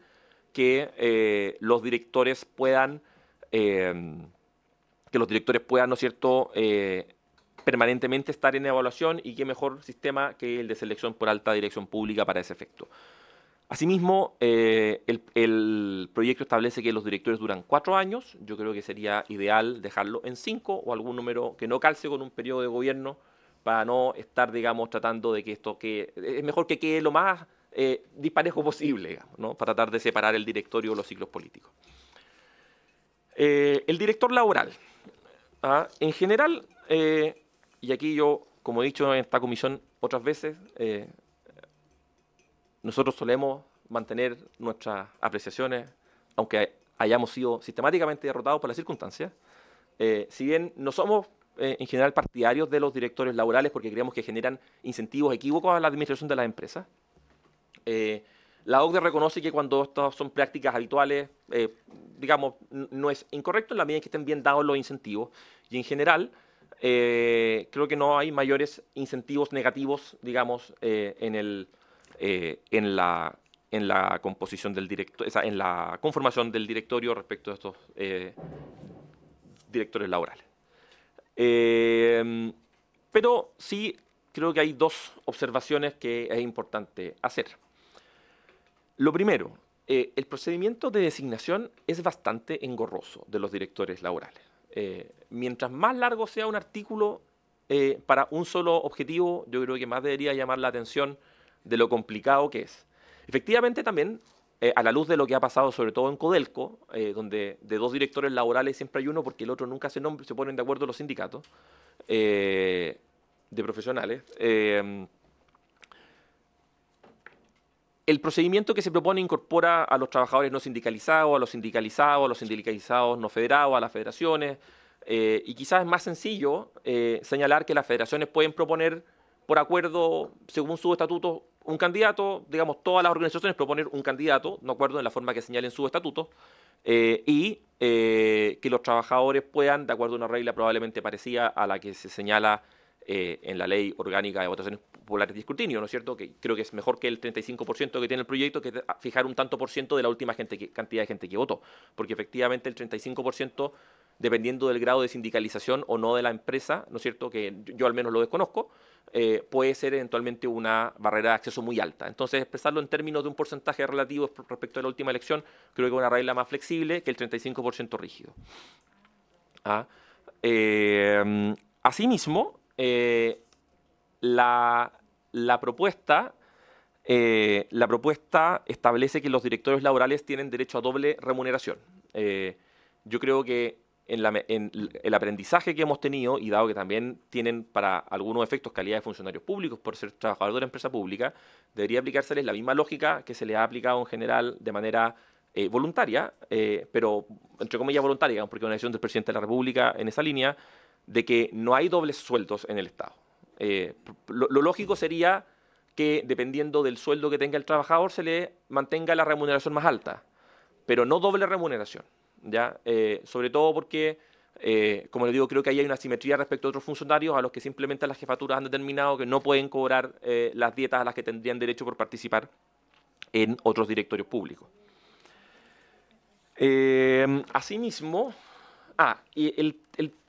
que los directores puedan, ¿no es cierto?, permanentemente estar en evaluación, y qué mejor sistema que el de selección por alta dirección pública para ese efecto. Asimismo, el proyecto establece que los directores duran 4 años. Yo creo que sería ideal dejarlo en 5 o algún número que no calce con un periodo de gobierno, para no estar, digamos, tratando de que es mejor que quede lo más disparejo posible, digamos, ¿no? Para tratar de separar el directorio de los ciclos políticos. El director laboral. En general, y aquí yo, como he dicho en esta comisión otras veces, nosotros solemos mantener nuestras apreciaciones, aunque hayamos sido sistemáticamente derrotados por las circunstancias. Si bien no somos en general partidarios de los directores laborales, porque creemos que generan incentivos equívocos a la administración de las empresas, la OCDE reconoce que cuando estas son prácticas habituales, digamos, no es incorrecto en la medida en que estén bien dados los incentivos. Y en general, creo que no hay mayores incentivos negativos, digamos, en la composición del directorio, en la conformación del directorio respecto a estos directores laborales. Pero sí creo que hay 2 observaciones que es importante hacer. Lo primero, el procedimiento de designación es bastante engorroso de los directores laborales. Mientras más largo sea un artículo para un solo objetivo, yo creo que más debería llamar la atención de lo complicado que es. Efectivamente, también, a la luz de lo que ha pasado sobre todo en Codelco, donde de 2 directores laborales siempre hay uno porque el otro nunca se ponen de acuerdo los sindicatos de profesionales, el procedimiento que se propone incorpora a los trabajadores no sindicalizados, a los sindicalizados no federados, a las federaciones, y quizás es más sencillo señalar que las federaciones pueden proponer por acuerdo, según sus estatutos, un candidato, digamos, todas las organizaciones proponer un candidato, de acuerdo en la forma que señalen sus estatutos, y que los trabajadores puedan, de acuerdo a una regla probablemente parecida a la que se señala en la Ley Orgánica de Votaciones Populares y Escrutinio, ¿no es cierto?, que creo que es mejor que el 35% que tiene el proyecto, que fijar un tanto por ciento de la última cantidad de gente que votó, porque efectivamente el 35%, dependiendo del grado de sindicalización o no de la empresa, ¿no es cierto?, que yo al menos lo desconozco, puede ser eventualmente una barrera de acceso muy alta. Entonces, expresarlo en términos de un porcentaje relativo respecto a la última elección, creo que es una regla más flexible que el 35% rígido. Asimismo, la propuesta establece que los directores laborales tienen derecho a doble remuneración. Yo creo que en el aprendizaje que hemos tenido, y dado que también tienen para algunos efectos calidad de funcionarios públicos por ser trabajadores de una empresa pública, debería aplicárseles la misma lógica que se les ha aplicado en general de manera voluntaria, pero entre comillas voluntaria, digamos, porque es una decisión del presidente de la República en esa línea, de que no hay dobles sueldos en el Estado. Lo lógico sería que, dependiendo del sueldo que tenga el trabajador, se le mantenga la remuneración más alta, pero no doble remuneración, ¿ya? Sobre todo porque, como les digo, creo que ahí hay una asimetría respecto a otros funcionarios a los que simplemente las jefaturas han determinado que no pueden cobrar las dietas a las que tendrían derecho por participar en otros directorios públicos. Asimismo, y el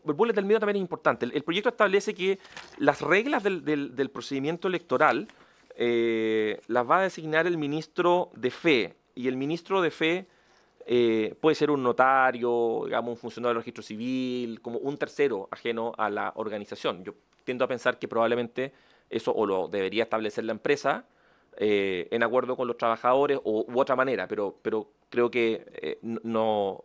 bullet del medio también es importante. El proyecto establece que las reglas del procedimiento electoral las va a designar el ministro de Fe, y el ministro de Fe puede ser un notario, digamos, un funcionario del registro civil, como un tercero ajeno a la organización. Yo tiendo a pensar que probablemente eso o lo debería establecer la empresa en acuerdo con los trabajadores u otra manera, pero creo que no.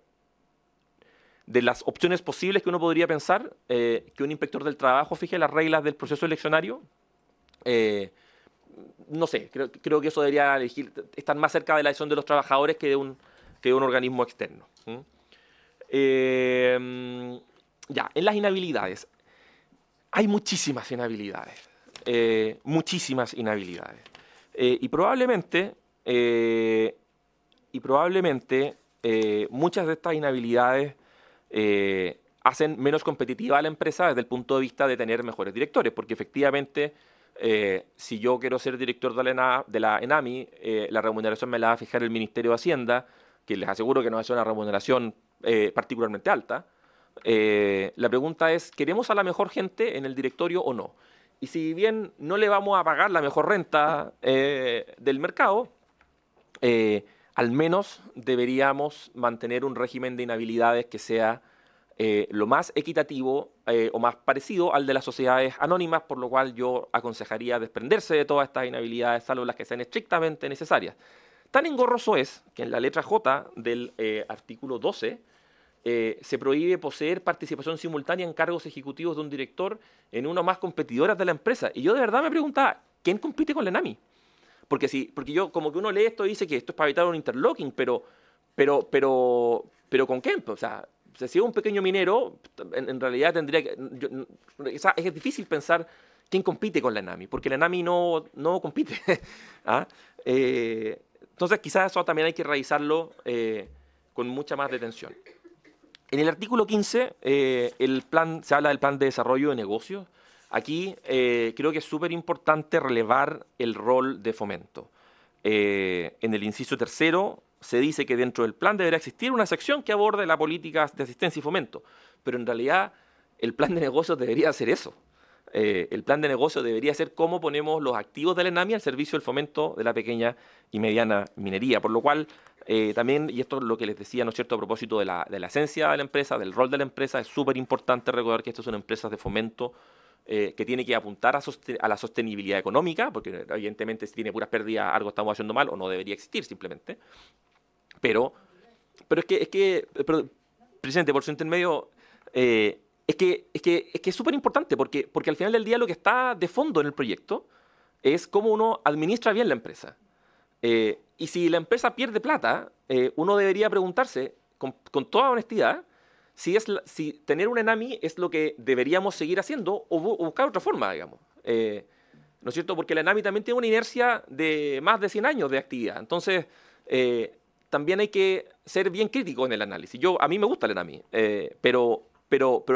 De las opciones posibles que uno podría pensar, que un inspector del trabajo fije las reglas del proceso eleccionario, no sé, creo que eso debería estar más cerca de la decisión de los trabajadores que de un organismo externo. Ya, en las inhabilidades. Hay muchísimas inhabilidades. Y probablemente muchas de estas inhabilidades hacen menos competitiva a la empresa desde el punto de vista de tener mejores directores, porque efectivamente, si yo quiero ser director de la ENAMI, la remuneración me la va a fijar el Ministerio de Hacienda, que les aseguro que no es una remuneración particularmente alta. La pregunta es, ¿queremos a la mejor gente en el directorio o no? Y si bien no le vamos a pagar la mejor renta del mercado, al menos deberíamos mantener un régimen de inhabilidades que sea lo más equitativo o más parecido al de las sociedades anónimas, por lo cual yo aconsejaría desprenderse de todas estas inhabilidades, salvo las que sean estrictamente necesarias. Tan engorroso es que en la letra J del artículo 12 se prohíbe poseer participación simultánea en cargos ejecutivos de un director en una o más competidoras de la empresa. Y yo de verdad me preguntaba, ¿quién compite con la ENAMI? Porque yo, como que uno lee esto y dice que esto es para evitar un interlocking, pero ¿con quién? O sea, si es un pequeño minero, en realidad tendría que... es difícil pensar quién compite con la ENAMI, porque la ENAMI no compite. ¿Ah? Entonces, quizás eso también hay que revisarlo con mucha más detención. En el artículo 15, se habla del plan de desarrollo de negocios. Aquí creo que es súper importante relevar el rol de Fomento. En el inciso tercero se dice que dentro del plan deberá existir una sección que aborde la política de asistencia y fomento, pero en realidad el plan de negocios debería ser eso. El plan de negocios debería ser cómo ponemos los activos de la ENAMI al servicio del fomento de la pequeña y mediana minería, por lo cual también, y esto es lo que les decía, ¿no es cierto?, a propósito de la esencia de la empresa, del rol de la empresa, es súper importante recordar que esto es una empresa de fomento que tiene que apuntar a la sostenibilidad económica, porque evidentemente si tiene puras pérdidas algo estamos haciendo mal o no debería existir simplemente. Pero presidente, por su intermedio, es que es súper importante porque al final del día lo que está de fondo en el proyecto es cómo uno administra bien la empresa. Y si la empresa pierde plata, uno debería preguntarse con toda honestidad si tener una ENAMI es lo que deberíamos seguir haciendo o buscar otra forma, digamos. ¿No es cierto? Porque la ENAMI también tiene una inercia de más de 100 años de actividad. Entonces, también hay que ser bien crítico en el análisis. A mí me gusta la ENAMI, pero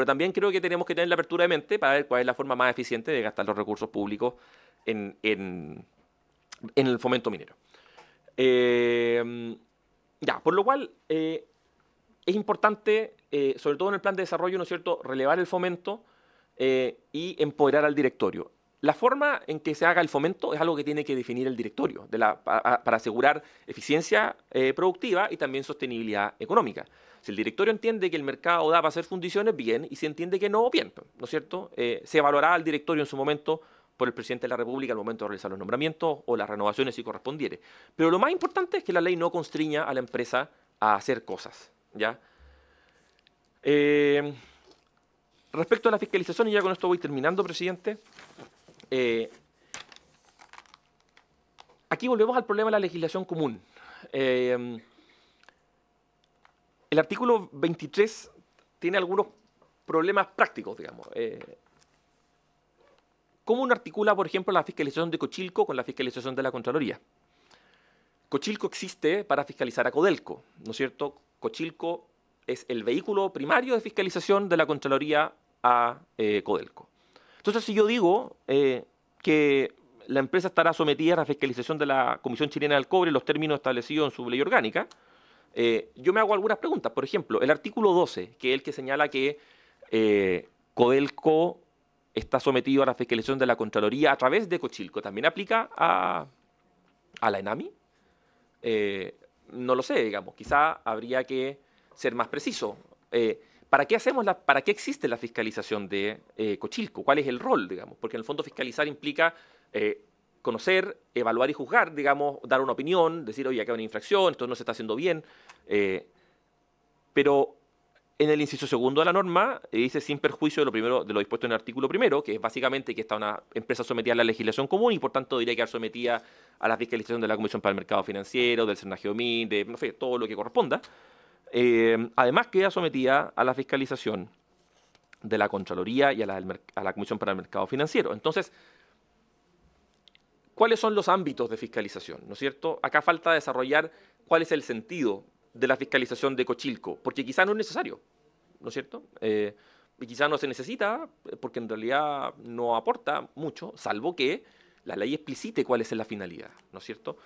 también creo que tenemos que tener la apertura de mente para ver cuál es la forma más eficiente de gastar los recursos públicos en el fomento minero. Por lo cual, es importante, sobre todo en el plan de desarrollo, ¿no es cierto?, relevar el fomento y empoderar al directorio. La forma en que se haga el fomento es algo que tiene que definir el directorio para asegurar eficiencia productiva y también sostenibilidad económica. Si el directorio entiende que el mercado da para hacer fundiciones, bien, y si entiende que no, bien, ¿no es cierto? Se evaluará al directorio en su momento por el presidente de la República al momento de realizar los nombramientos o las renovaciones si correspondiere. Pero lo más importante es que la ley no constriña a la empresa a hacer cosas, ¿ya? Respecto a la fiscalización, y ya con esto voy terminando, presidente, aquí volvemos al problema de la legislación común. El artículo 23 tiene algunos problemas prácticos, digamos. ¿Cómo uno articula, por ejemplo, la fiscalización de Cochilco con la fiscalización de la Contraloría? Cochilco existe para fiscalizar a Codelco, ¿no es cierto? Cochilco es el vehículo primario de fiscalización de la Contraloría a Codelco. Entonces, si yo digo que la empresa estará sometida a la fiscalización de la Comisión Chilena del Cobre en los términos establecidos en su ley orgánica, yo me hago algunas preguntas. Por ejemplo, el artículo 12, que es el que señala que Codelco está sometido a la fiscalización de la Contraloría a través de Cochilco, ¿también aplica a la ENAMI? No lo sé, digamos. Quizá habría que ser más preciso. ¿Para qué existe la fiscalización de Cochilco? ¿Cuál es el rol, digamos? Porque en el fondo fiscalizar implica conocer, evaluar y juzgar, digamos, dar una opinión, decir, oye, acá hay una infracción, esto no se está haciendo bien. Pero en el inciso segundo de la norma dice sin perjuicio de lo dispuesto en el artículo primero, que es básicamente que está una empresa sometida a la legislación común y por tanto debería quedar sometida a la fiscalización de la Comisión para el Mercado Financiero, del Cernageomin, de no sé, todo lo que corresponda. Además queda sometida a la fiscalización de la Contraloría y a la Comisión para el Mercado Financiero. Entonces, ¿cuáles son los ámbitos de fiscalización? ¿No es cierto? Acá falta desarrollar cuál es el sentido de la fiscalización de Cochilco, porque quizás no es necesario, ¿no es cierto? Y quizás no se necesita, porque en realidad no aporta mucho, salvo que la ley explicite cuál es la finalidad, ¿no es cierto?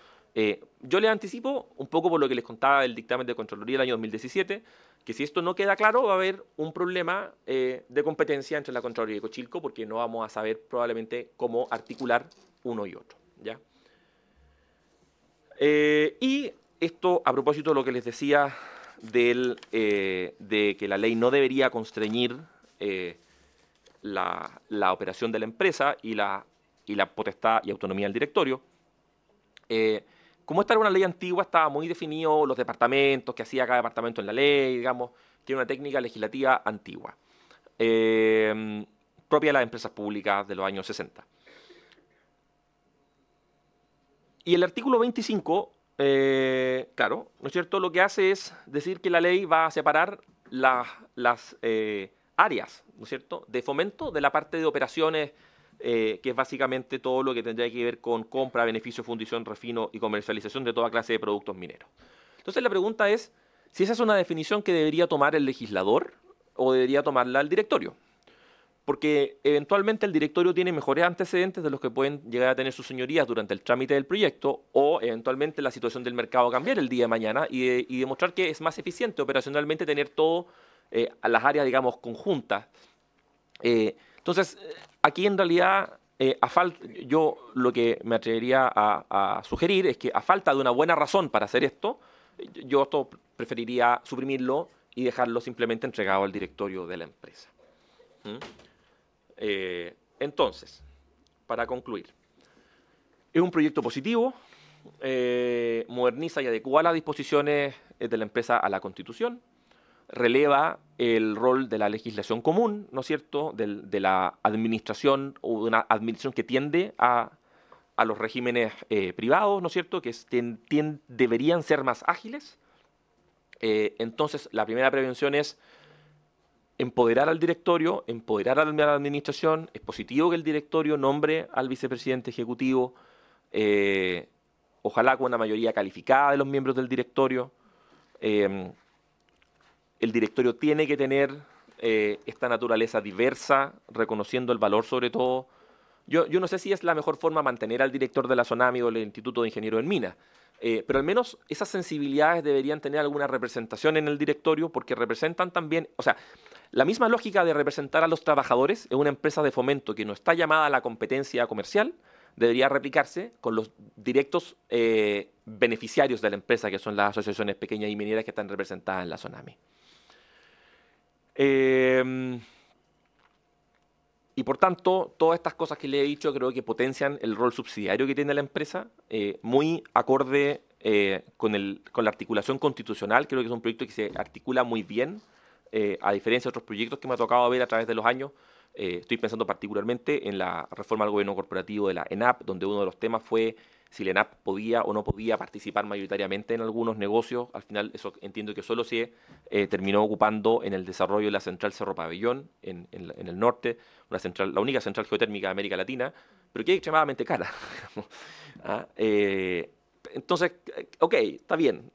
Yo les anticipo, un poco por lo que les contaba del dictamen de Contraloría del año 2017, que si esto no queda claro va a haber un problema de competencia entre la Contraloría y Cochilco, porque no vamos a saber probablemente cómo articular uno y otro, ¿ya? Y esto a propósito de lo que les decía de que la ley no debería constreñir la operación de la empresa y la potestad y autonomía del directorio. Como esta era una ley antigua, estaba muy definido los departamentos, que hacía cada departamento en la ley, digamos, tiene una técnica legislativa antigua, propia de las empresas públicas de los años 60. Y el artículo 25, claro, ¿no es cierto?, lo que hace es decir que la ley va a separar las áreas, ¿no es cierto?, de fomento de la parte de operaciones, que es básicamente todo lo que tendría que ver con compra, beneficio, fundición, refino y comercialización de toda clase de productos mineros. Entonces la pregunta es si esa es una definición que debería tomar el legislador o debería tomarla el directorio. Porque eventualmente el directorio tiene mejores antecedentes de los que pueden llegar a tener sus señorías durante el trámite del proyecto, o eventualmente la situación del mercado cambiar el día de mañana y demostrar que es más eficiente operacionalmente tener todo a las áreas, digamos, conjuntas. Entonces, aquí en realidad, yo lo que me atrevería a sugerir es que a falta de una buena razón para hacer esto, yo esto preferiría suprimirlo y dejarlo simplemente entregado al directorio de la empresa. Entonces, para concluir, es un proyecto positivo, moderniza y adecua las disposiciones de la empresa a la Constitución, releva el rol de la legislación común, ¿no es cierto?, de la administración o de una administración que tiende a los regímenes privados, ¿no es cierto?, que deberían ser más ágiles. Entonces, la primera prevención es empoderar al directorio, empoderar a la administración. Es positivo que el directorio nombre al vicepresidente ejecutivo, ojalá con una mayoría calificada de los miembros del directorio. El directorio tiene que tener esta naturaleza diversa, reconociendo el valor sobre todo. Yo no sé si es la mejor forma mantener al director de la SONAMI o del Instituto de Ingenieros en Minas, pero al menos esas sensibilidades deberían tener alguna representación en el directorio, porque representan también, o sea, la misma lógica de representar a los trabajadores en una empresa de fomento que no está llamada a la competencia comercial, debería replicarse con los directos beneficiarios de la empresa, que son las asociaciones pequeñas y mineras que están representadas en la SONAMI. Y por tanto, todas estas cosas que le he dicho creo que potencian el rol subsidiario que tiene la empresa, muy acorde con la articulación constitucional. Creo que es un proyecto que se articula muy bien, a diferencia de otros proyectos que me ha tocado ver a través de los años. Estoy pensando particularmente en la reforma al gobierno corporativo de la ENAP, donde uno de los temas fue si la ENAP podía o no podía participar mayoritariamente en algunos negocios. Al final eso entiendo que solo se terminó ocupando en el desarrollo de la central Cerro Pabellón en el norte, la única central geotérmica de América Latina, pero que es extremadamente cara. Entonces, ok, está bien,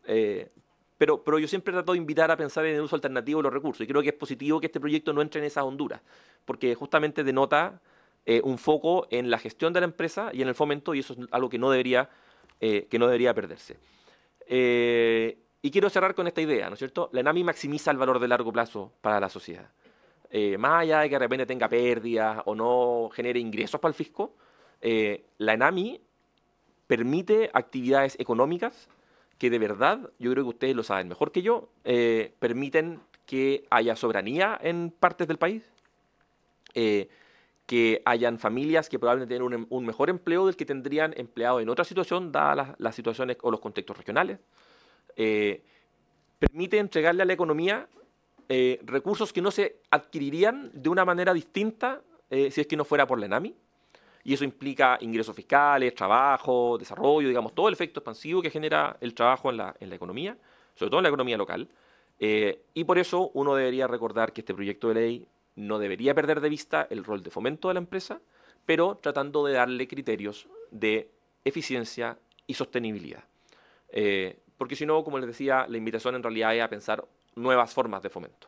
pero yo siempre trato de invitar a pensar en el uso alternativo de los recursos, y creo que es positivo que este proyecto no entre en esas honduras, porque justamente denota un foco en la gestión de la empresa y en el fomento, y eso es algo que no debería perderse. Y quiero cerrar con esta idea, ¿no es cierto? La ENAMI maximiza el valor de largo plazo para la sociedad. Más allá de que de repente tenga pérdidas o no genere ingresos para el fisco, la ENAMI permite actividades económicas que de verdad, yo creo que ustedes lo saben mejor que yo, permiten que haya soberanía en partes del país, que hayan familias que probablemente tienen un mejor empleo del que tendrían empleado en otra situación, dadas las situaciones o los contextos regionales. Permite entregarle a la economía recursos que no se adquirirían de una manera distinta si es que no fuera por la ENAMI. Y eso implica ingresos fiscales, trabajo, desarrollo, digamos, todo el efecto expansivo que genera el trabajo en la economía, sobre todo en la economía local. Y por eso uno debería recordar que este proyecto de ley no debería perder de vista el rol de fomento de la empresa, pero tratando de darle criterios de eficiencia y sostenibilidad. porque si no, como les decía, la invitación en realidad es a pensar nuevas formas de fomento,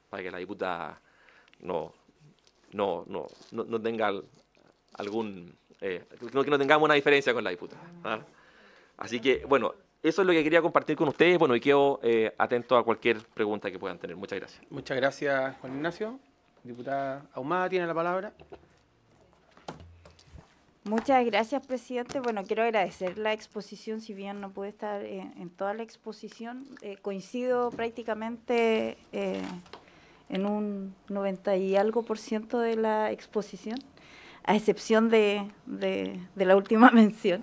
para que la diputada no tenga algún... que no tengamos una diferencia con la diputada. ¿Ah? Así que, bueno, eso es lo que quería compartir con ustedes. Bueno, y quedo atento a cualquier pregunta que puedan tener. Muchas gracias. Muchas gracias, Juan Ignacio. Diputada Ahumada tiene la palabra. Muchas gracias, presidente. Bueno, quiero agradecer la exposición, si bien no pude estar en toda la exposición. Coincido prácticamente en un 90 y algo % de la exposición, a excepción de la última mención,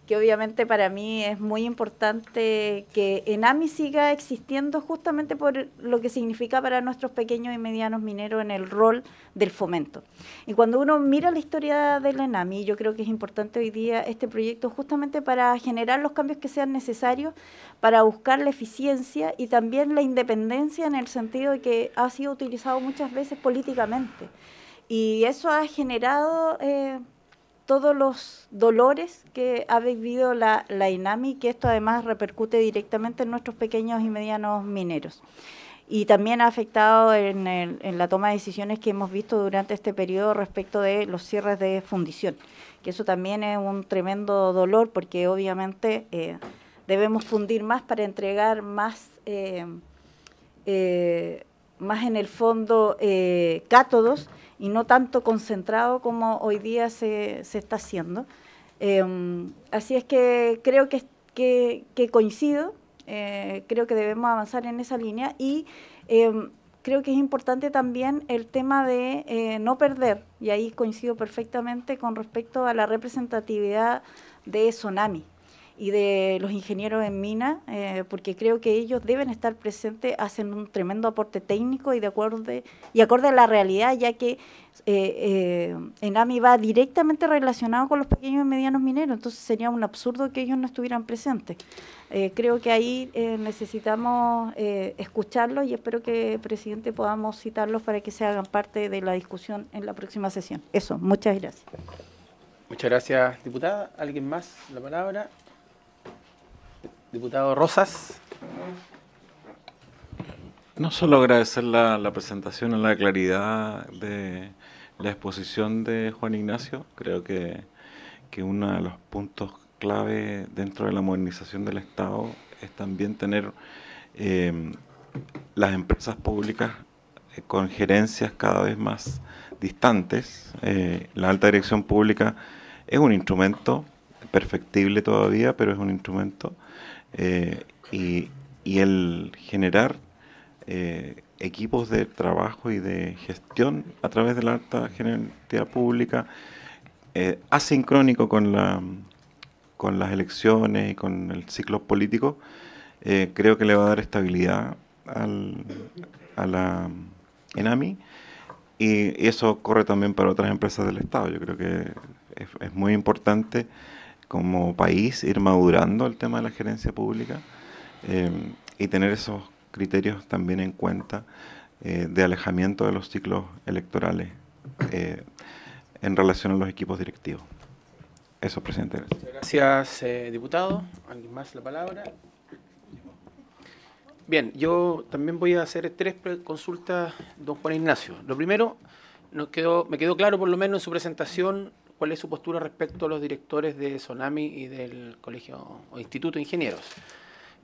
que obviamente para mí es muy importante que ENAMI siga existiendo justamente por lo que significa para nuestros pequeños y medianos mineros en el rol del fomento. Y cuando uno mira la historia del ENAMI, yo creo que es importante hoy día este proyecto justamente para generar los cambios que sean necesarios, para buscar la eficiencia y también la independencia, en el sentido de que ha sido utilizado muchas veces políticamente. Y eso ha generado todos los dolores que ha vivido la ENAMI, que esto además repercute directamente en nuestros pequeños y medianos mineros. Y también ha afectado en la toma de decisiones que hemos visto durante este periodo respecto de los cierres de fundición, que eso también es un tremendo dolor, porque obviamente debemos fundir más para entregar más en el fondo cátodos, y no tanto concentrado como hoy día se está haciendo. Así es que creo que coincido, creo que debemos avanzar en esa línea, y creo que es importante también el tema de no perder, y ahí coincido perfectamente con respecto a la representatividad de SONAMI y de los ingenieros en mina, porque creo que ellos deben estar presentes, hacen un tremendo aporte técnico y acorde a la realidad, ya que ENAMI va directamente relacionado con los pequeños y medianos mineros, entonces sería un absurdo que ellos no estuvieran presentes. Creo que ahí necesitamos escucharlos, y espero que, presidente, podamos citarlos para que se hagan parte de la discusión en la próxima sesión. Eso, muchas gracias. Muchas gracias, diputada. ¿Alguien más? La palabra. Diputado Rosas. No solo agradecer la presentación, la claridad de la exposición de Juan Ignacio, creo que uno de los puntos clave dentro de la modernización del Estado es también tener las empresas públicas con gerencias cada vez más distantes. La alta dirección pública es un instrumento perfectible todavía, pero es un instrumento, y el generar equipos de trabajo y de gestión a través de la alta gerencia pública, asincrónico con las elecciones y con el ciclo político, creo que le va a dar estabilidad a la ENAMI, y eso corre también para otras empresas del Estado. Yo creo que es muy importante como país ir madurando el tema de la gerencia pública, y tener esos criterios también en cuenta, de alejamiento de los ciclos electorales en relación a los equipos directivos. Eso, presidente. Gracias, diputado. ¿Alguien más la palabra? Bien, yo también voy a hacer 3 consultas, don Juan Ignacio. Lo primero, me quedó claro, por lo menos en su presentación, cuál es su postura respecto a los directores de SONAMI y del Colegio o Instituto de Ingenieros.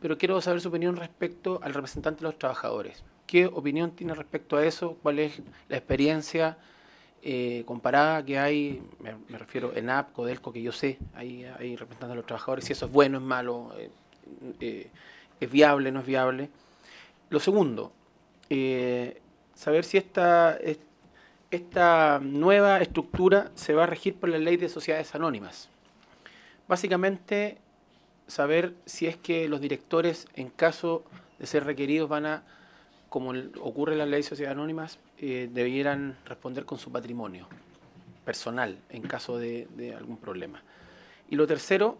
Pero quiero saber su opinión respecto al representante de los trabajadores. ¿Qué opinión tiene respecto a eso? ¿Cuál es la experiencia comparada que hay? Me refiero a ENAP, Codelco, que yo sé, hay representantes de los trabajadores, si eso es bueno, es malo, es viable, no es viable. Lo segundo, saber si esta nueva estructura se va a regir por la ley de sociedades anónimas. Básicamente, saber si es que los directores, en caso de ser requeridos, van a, como ocurre en la ley de sociedades anónimas, debieran responder con su patrimonio personal en caso de algún problema. Y lo tercero,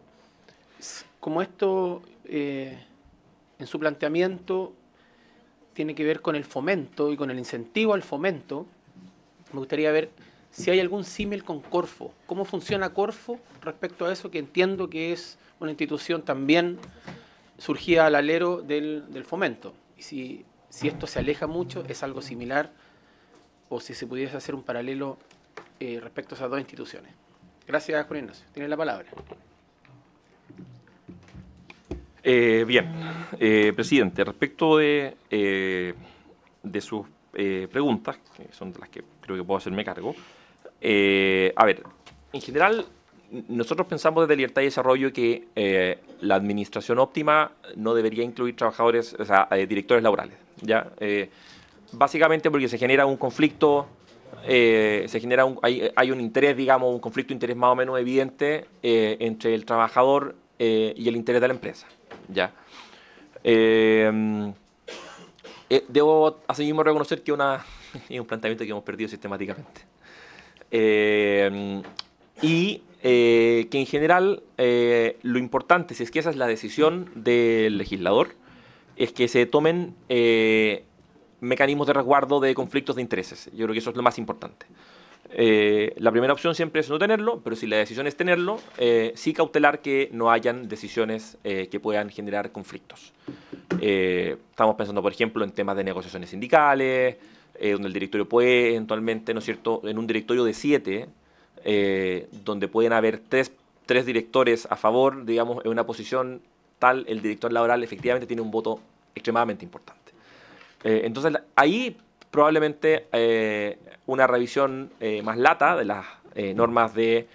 como esto en su planteamiento tiene que ver con el fomento y con el incentivo al fomento, me gustaría ver si hay algún símil con Corfo. ¿Cómo funciona Corfo respecto a eso, que entiendo que es una institución también surgía al alero del fomento. Y si esto se aleja mucho, es algo similar, o si se pudiese hacer un paralelo respecto a esas dos instituciones. Gracias, Juan Ignacio. Tiene la palabra. Bien, presidente, respecto de sus preguntas, que son de las que creo que puedo hacerme cargo, a ver, en general, nosotros pensamos desde Libertad y Desarrollo que la administración óptima no debería incluir trabajadores, o sea, directores laborales, ¿ya? Básicamente porque se genera un conflicto, hay un interés, digamos, un conflicto de interés más o menos evidente entre el trabajador y el interés de la empresa, ¿ya? Debo asimismo reconocer que es un planteamiento que hemos perdido sistemáticamente. Que en general lo importante, si es que esa es la decisión del legislador, es que se tomen mecanismos de resguardo de conflictos de intereses. Yo creo que eso es lo más importante. La primera opción siempre es no tenerlo, pero si la decisión es tenerlo, sí cautelar que no hayan decisiones que puedan generar conflictos. Estamos pensando, por ejemplo, en temas de negociaciones sindicales, donde el directorio puede eventualmente, ¿no es cierto?, en un directorio de 7, donde pueden haber tres directores a favor, digamos, en una posición tal, el director laboral efectivamente tiene un voto extremadamente importante. Entonces, ahí probablemente una revisión más lata de las normas de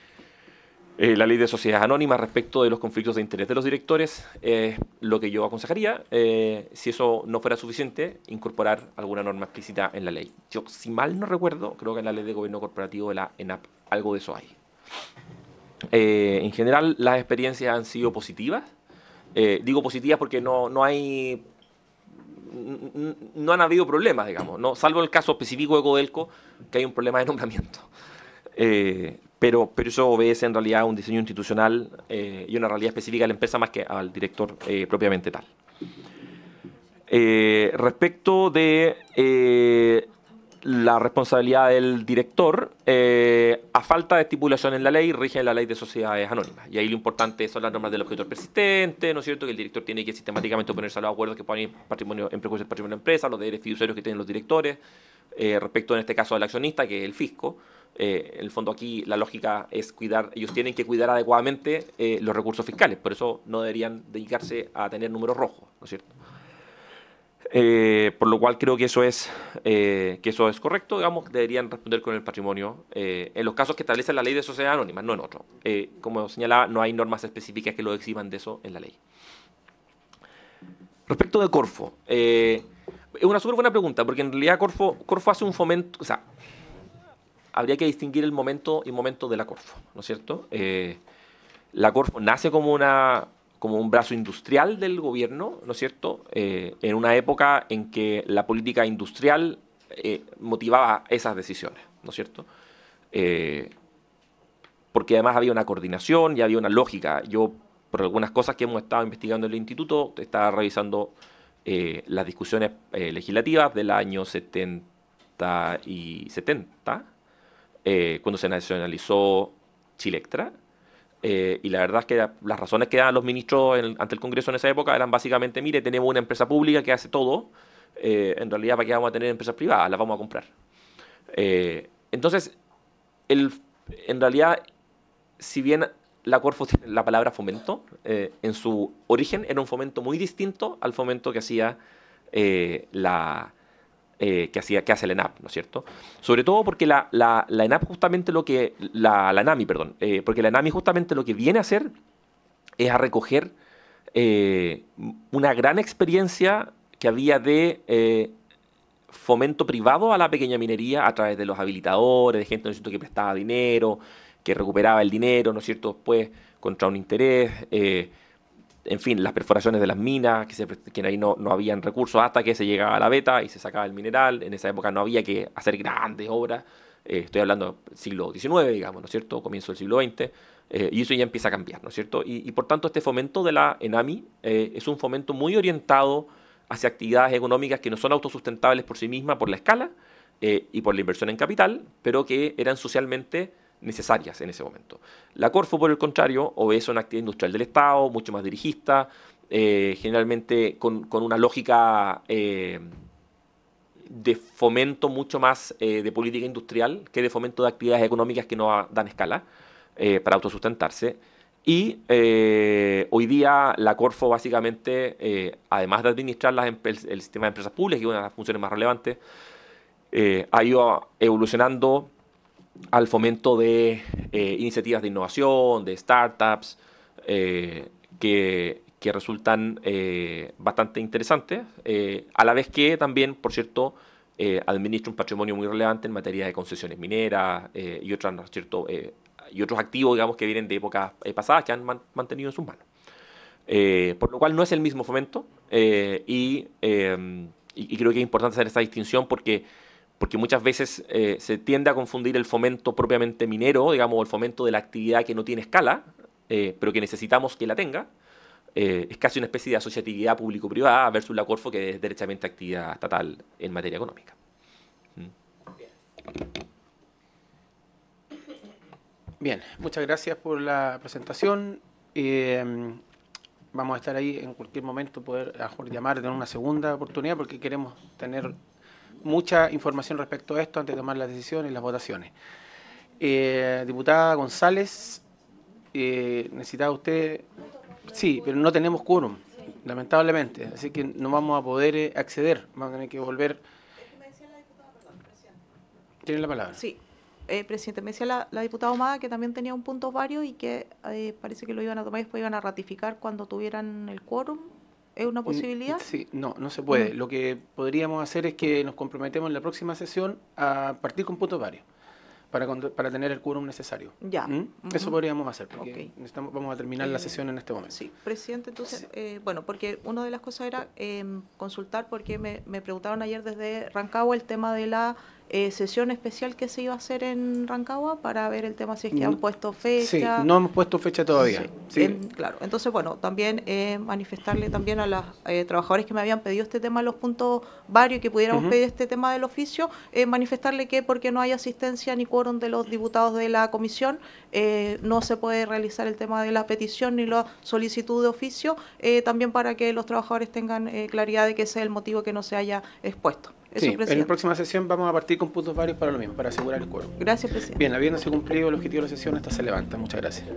la ley de sociedades anónimas respecto de los conflictos de interés de los directores es lo que yo aconsejaría. Si eso no fuera suficiente, incorporar alguna norma explícita en la ley. Yo, si mal no recuerdo, creo que en la ley de gobierno corporativo de la ENAP algo de eso hay. En general, las experiencias han sido positivas. Digo positivas porque no han habido problemas, digamos, ¿no? Salvo el caso específico de Codelco, que hay un problema de nombramiento. Pero eso obedece en realidad a un diseño institucional y una realidad específica de la empresa más que al director propiamente tal. Respecto de la responsabilidad del director, a falta de estipulación en la ley, rige la ley de sociedades anónimas. Y ahí lo importante son las normas del objetor persistente, ¿no es cierto?, que el director tiene que sistemáticamente oponerse a los acuerdos que ponen patrimonio en prejuicio del patrimonio de la empresa, los deberes fiduciarios que tienen los directores, respecto en este caso al accionista, que es el fisco. En el fondo aquí la lógica es cuidar, ellos tienen que cuidar adecuadamente los recursos fiscales, por eso no deberían dedicarse a tener números rojos, ¿no es cierto? Por lo cual creo que eso es correcto, digamos, deberían responder con el patrimonio en los casos que establece la ley de sociedades anónimas, no en otro. Como señalaba, no hay normas específicas que lo eximan de eso en la ley. Respecto de Corfo, es una súper buena pregunta, porque en realidad Corfo hace un fomento, o sea, habría que distinguir el momento y momento de la Corfo, ¿no es cierto? La Corfo nace como un brazo industrial del gobierno, ¿no es cierto?, en una época en que la política industrial motivaba esas decisiones, ¿no es cierto? Porque además había una coordinación y había una lógica. Yo, por algunas cosas que hemos estado investigando en el instituto, estaba revisando las discusiones legislativas del año 70 y 70, cuando se nacionalizó Chilectra. Y la verdad es que las razones que daban los ministros ante el Congreso en esa época eran básicamente, mire, tenemos una empresa pública que hace todo, en realidad ¿para qué vamos a tener empresas privadas? Las vamos a comprar. Entonces, en realidad, si bien la Corfo tiene la palabra fomento, en su origen era un fomento muy distinto al fomento que hacía que hace la ENAP, ¿no es cierto? Sobre todo porque la ENAP justamente la ANAMI, perdón, porque la ANAMI justamente lo que viene a hacer es a recoger una gran experiencia que había de fomento privado a la pequeña minería a través de los habilitadores, de gente, ¿no es cierto?, que prestaba dinero, que recuperaba el dinero, ¿no es cierto?, después contra un interés, en fin, las perforaciones de las minas, que ahí no habían recursos hasta que se llegaba a la veta y se sacaba el mineral. En esa época no había que hacer grandes obras, estoy hablando del siglo XIX, digamos, ¿no es cierto?, comienzo del siglo XX, y eso ya empieza a cambiar, ¿no es cierto? Y por tanto este fomento de la ENAMI es un fomento muy orientado hacia actividades económicas que no son autosustentables por sí mismas, por la escala y por la inversión en capital, pero que eran socialmente necesarias en ese momento. La Corfo, por el contrario, obedece a una actividad industrial del Estado, mucho más dirigista, generalmente con una lógica de fomento mucho más de política industrial que de fomento de actividades económicas que no dan escala para autosustentarse. Y hoy día la Corfo básicamente, además de administrar el sistema de empresas públicas, que es una de las funciones más relevantes, ha ido evolucionando al fomento de iniciativas de innovación, de startups, que resultan bastante interesantes, a la vez que también, por cierto, administra un patrimonio muy relevante en materia de concesiones mineras y otros activos, digamos, que vienen de épocas pasadas que han mantenido en sus manos. Por lo cual no es el mismo fomento y creo que es importante hacer esta distinción porque muchas veces se tiende a confundir el fomento propiamente minero, digamos, o el fomento de la actividad que no tiene escala, pero que necesitamos que la tenga. Es casi una especie de asociatividad público-privada versus la Corfo, que es derechamente actividad estatal en materia económica. Bien, muchas gracias por la presentación. Vamos a estar ahí en cualquier momento, poder llamar, tener una segunda oportunidad, porque queremos tener mucha información respecto a esto antes de tomar las decisiones y las votaciones. Diputada González, necesitaba usted... Sí, pero no tenemos quórum, lamentablemente, así que no vamos a poder acceder, vamos a tener que volver... ¿Tiene la palabra? Sí. Presidente, me decía la diputada Ahumada que también tenía un punto varios y que parece que lo iban a tomar y después iban a ratificar cuando tuvieran el quórum. ¿Es una posibilidad? Sí, no se puede. Lo que podríamos hacer es que nos comprometemos en la próxima sesión a partir con puntos varios para tener el quórum necesario. Ya. Eso podríamos hacer, porque vamos a terminar la sesión en este momento. Sí, presidente, entonces, bueno, porque una de las cosas era consultar, porque me preguntaron ayer desde Rancagua el tema de la sesión especial que se iba a hacer en Rancagua para ver el tema si es que han puesto fecha. Sí, no hemos puesto fecha todavía. Sí. Claro, entonces bueno, también manifestarle también a los trabajadores que me habían pedido este tema de los puntos varios y que pudiéramos pedir este tema del oficio, manifestarle que porque no hay asistencia ni quórum de los diputados de la comisión, no se puede realizar el tema de la petición ni la solicitud de oficio, también para que los trabajadores tengan claridad de que ese es el motivo que no se haya expuesto. Sí, en la próxima sesión vamos a partir con puntos varios para lo mismo, para asegurar el quórum. Gracias, presidente. Bien, habiéndose cumplido el objetivo de la sesión, esta se levanta. Muchas gracias.